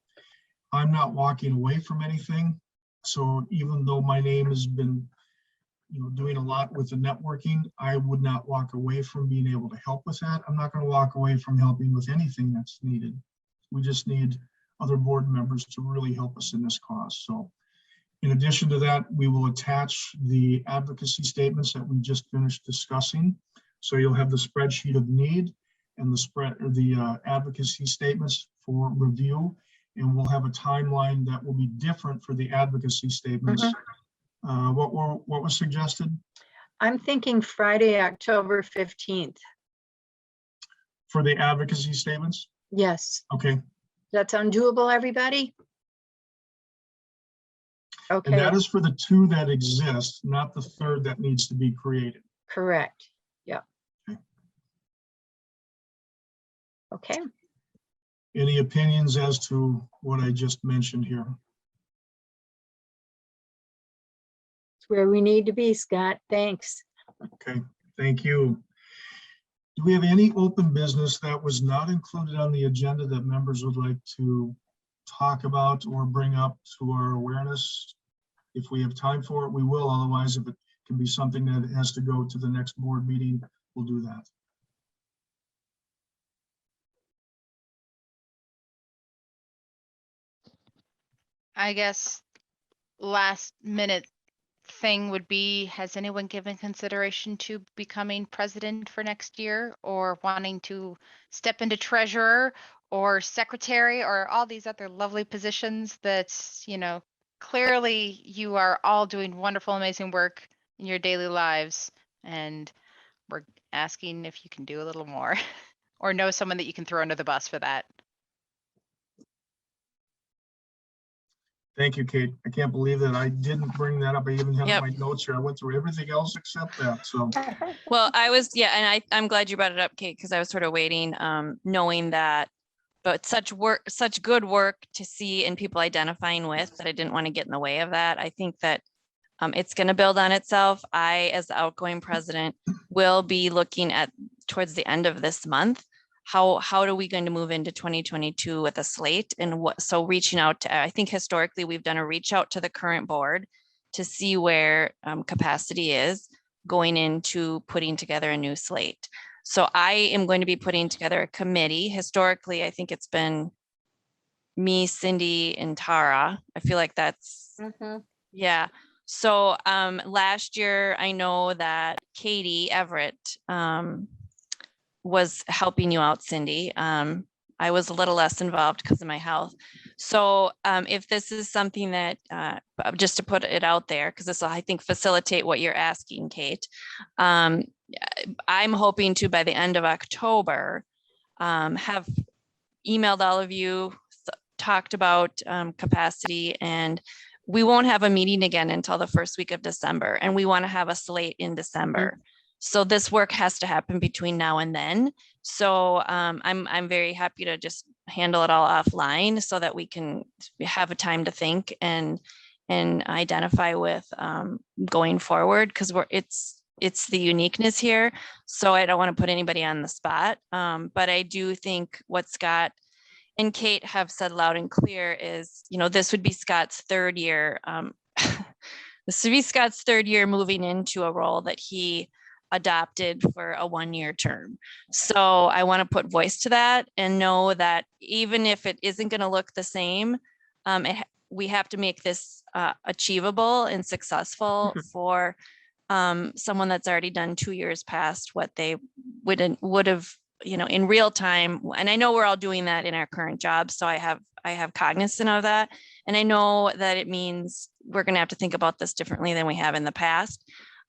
I'm not walking away from anything. So even though my name has been doing a lot with the networking, I would not walk away from being able to help with that. I'm not going to walk away from helping with anything that's needed. We just need other board members to really help us in this cause. So in addition to that, we will attach the advocacy statements that we just finished discussing. So you'll have the spreadsheet of need and the advocacy statements for review. And we'll have a timeline that will be different for the advocacy statements. What was suggested? I'm thinking Friday, October 15th. For the advocacy statements? Yes. Okay. Does that sound doable, everybody? Okay. And that is for the 2 that exist, not the 3rd that needs to be created. Correct. Yeah. Okay. Okay. Any opinions as to what I just mentioned here? It's where we need to be, Scott. Thanks. Okay, thank you. Do we have any open business that was not included on the agenda that members would like to talk about or bring up to our awareness? If we have time for it, we will. Otherwise, if it can be something that has to go to the next board meeting, we'll do that. I guess last minute thing would be, has anyone given consideration to becoming president for next year or wanting to step into treasurer or secretary or all these other lovely positions that, clearly you are all doing wonderful, amazing work in your daily lives. And we're asking if you can do a little more or know someone that you can throw under the bus for that. Thank you, Kate. I can't believe that I didn't bring that up. I even have Yep. my notes here. I went through everything else except that, so. Well, and I'm glad you brought it up, Kate, because I was sort of waiting, knowing that, but such good work to see and people identifying with that I didn't want to get in the way of that. I think that it's going to build on itself. I, as the outgoing president, will be looking at towards the end of this month, how are we going to move into 2022 with a slate and so reaching out to, I think historically we've done a reach out to the current board to see where capacity is going into putting together a new slate. So I am going to be putting together a committee. Historically, I think it's been me, Cindy, and Tara. I feel like that's, yeah. So last year, I know that Katie Everett was helping you out, Cindy. I was a little less involved because of my health. So if this is something that, just to put it out there, because this will, I think, facilitate what you're asking, Kate. I'm hoping to, by the end of October, have emailed all of you, talked about capacity, and we won't have a meeting again until the first week of December, and we want to have a slate in December. So this work has to happen between now and then. So I'm very happy to just handle it all offline so that we can have a time to think and identify with going forward, because it's the uniqueness here. So I don't want to put anybody on the spot. But I do think what Scott and Kate have said loud and clear is, this would be Scott's third year. This would be Scott's third year moving into a role that he adopted for a one-year term. So I want to put voice to that and know that even if it isn't going to look the same, we have to make this achievable and successful for someone that's already done 2 years past what they would have, in real time. And I know we're all doing that in our current jobs. So I have cognizance of that. And I know that it means we're going to have to think about this differently than we have in the past.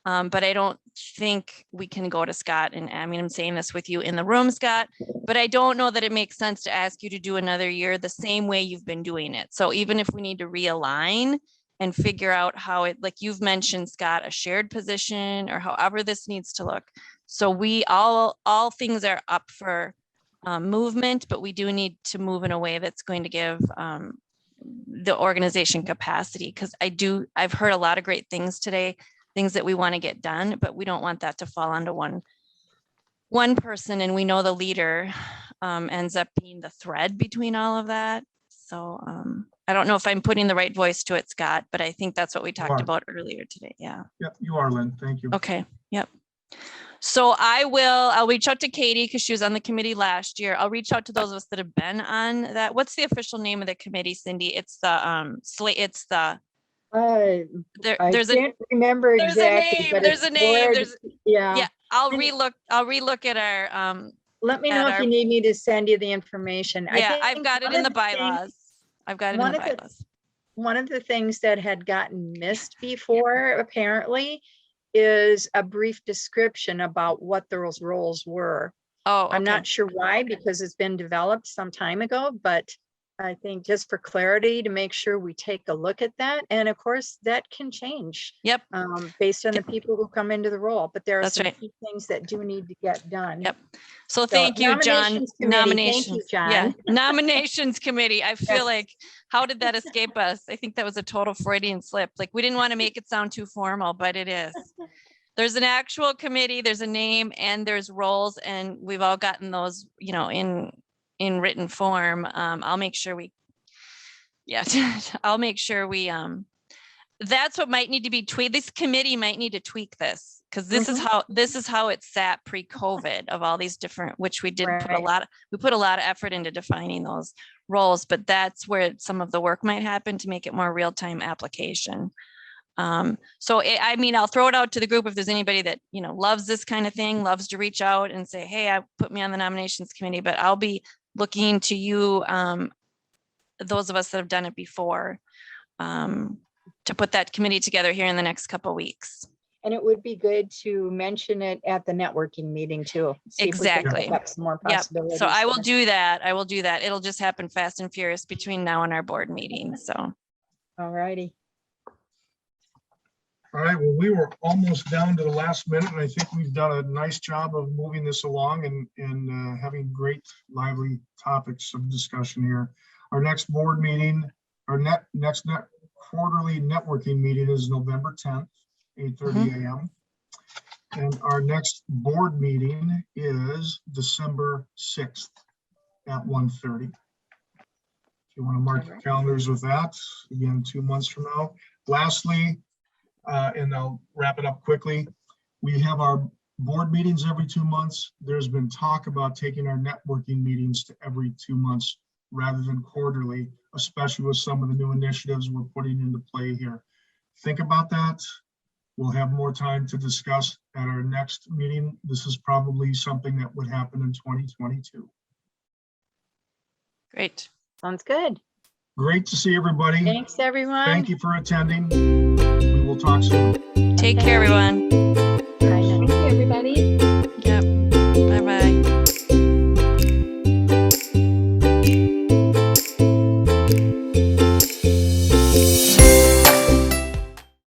But I don't think we can go to Scott, and I mean, I'm saying this with you in the room, Scott, but I don't know that it makes sense to ask you to do another year the same way you've been doing it. So even if we need to realign and figure out how it, like you've mentioned, Scott, a shared position or however this needs to look. So we all things are up for movement, but we do need to move in a way that's going to give the organization capacity, because I've heard a lot of great things today, things that we want to get done, but we don't want that to fall onto one person. And we know the leader ends up being the thread between all of that. So I don't know if I'm putting the right voice to it, Scott, but I think that's what we talked about earlier today. Yeah. Yep, you are, Lynn. Thank you. Okay. Yep. So I'll reach out to Katie because she was on the committee last year. I'll reach out to those of us that have been on that. What's the official name of the committee, Cindy? It's the slate. It's the I there's can't remember there's exactly. a name. but There's it's a name. board- There's Yeah. I'll relook at our Let me at know if our- you need me to send you the information. I yeah, I've think got it one in of the things- bylaws. I've got it in one the of the- bylaws. One of the things that had gotten missed before, apparently, is a brief description about what those roles were. Oh, okay. I'm not sure why, because it's been developed some time ago, but I think just for clarity to make sure we take a look at that. And of course, that can change Yep. based on the people who come into the role, but there are That's some right. key things that do need to get done. Yep. So thank you, John. Nominations committee, thank you, Yeah, John. nominations committee. I feel Yes. like, how did that escape us? I think that was a total Freudian slip. Like, we didn't want to make it sound too formal, but it is. There's an actual committee, there's a name, and there's roles, and we've all gotten those, in written form. I'll make sure we, I'll make sure we, that's what might need to be tweaked. This committee might need to tweak this, because this is how it sat pre-COVID of all these different, which we did put a Right. lot, we put a lot of effort into defining those roles, but that's where some of the work might happen to make it more real-time application. So I mean, I'll throw it out to the group if there's anybody that, you know, loves this kind of thing, loves to reach out and say, hey, put me on the nominations committee, but I'll be looking to you, those of us that have done it before, to put that committee together here in the next couple of weeks. And it would be good to mention it at the networking meeting too. See if we can Exactly. pick up some more Yep. possibilities. So I will there. do that. I will do that. It'll just happen fast and furious between now and our board meeting. So. All righty. All right, well, we were almost down to the last minute, and I think we've done a nice job of moving this along and having great lively topics of discussion here. Our next board meeting, our next quarterly networking meeting is November 10th, 8:30 a.m. And our next board meeting is December 6th at 1:30. If you want to mark your calendars with that, again, 2 months from now. Lastly, and I'll wrap it up quickly. We have our board meetings every 2 months. There's been talk about taking our networking meetings to every 2 months rather than quarterly, especially with some of the new initiatives we're putting into play here. Think about that. We'll have more time to discuss at our next meeting. This is probably something that would happen in 2022. Great. Sounds good. Great to see everybody. Thanks, everyone. Thank you for attending. We will talk soon. Take care, everyone.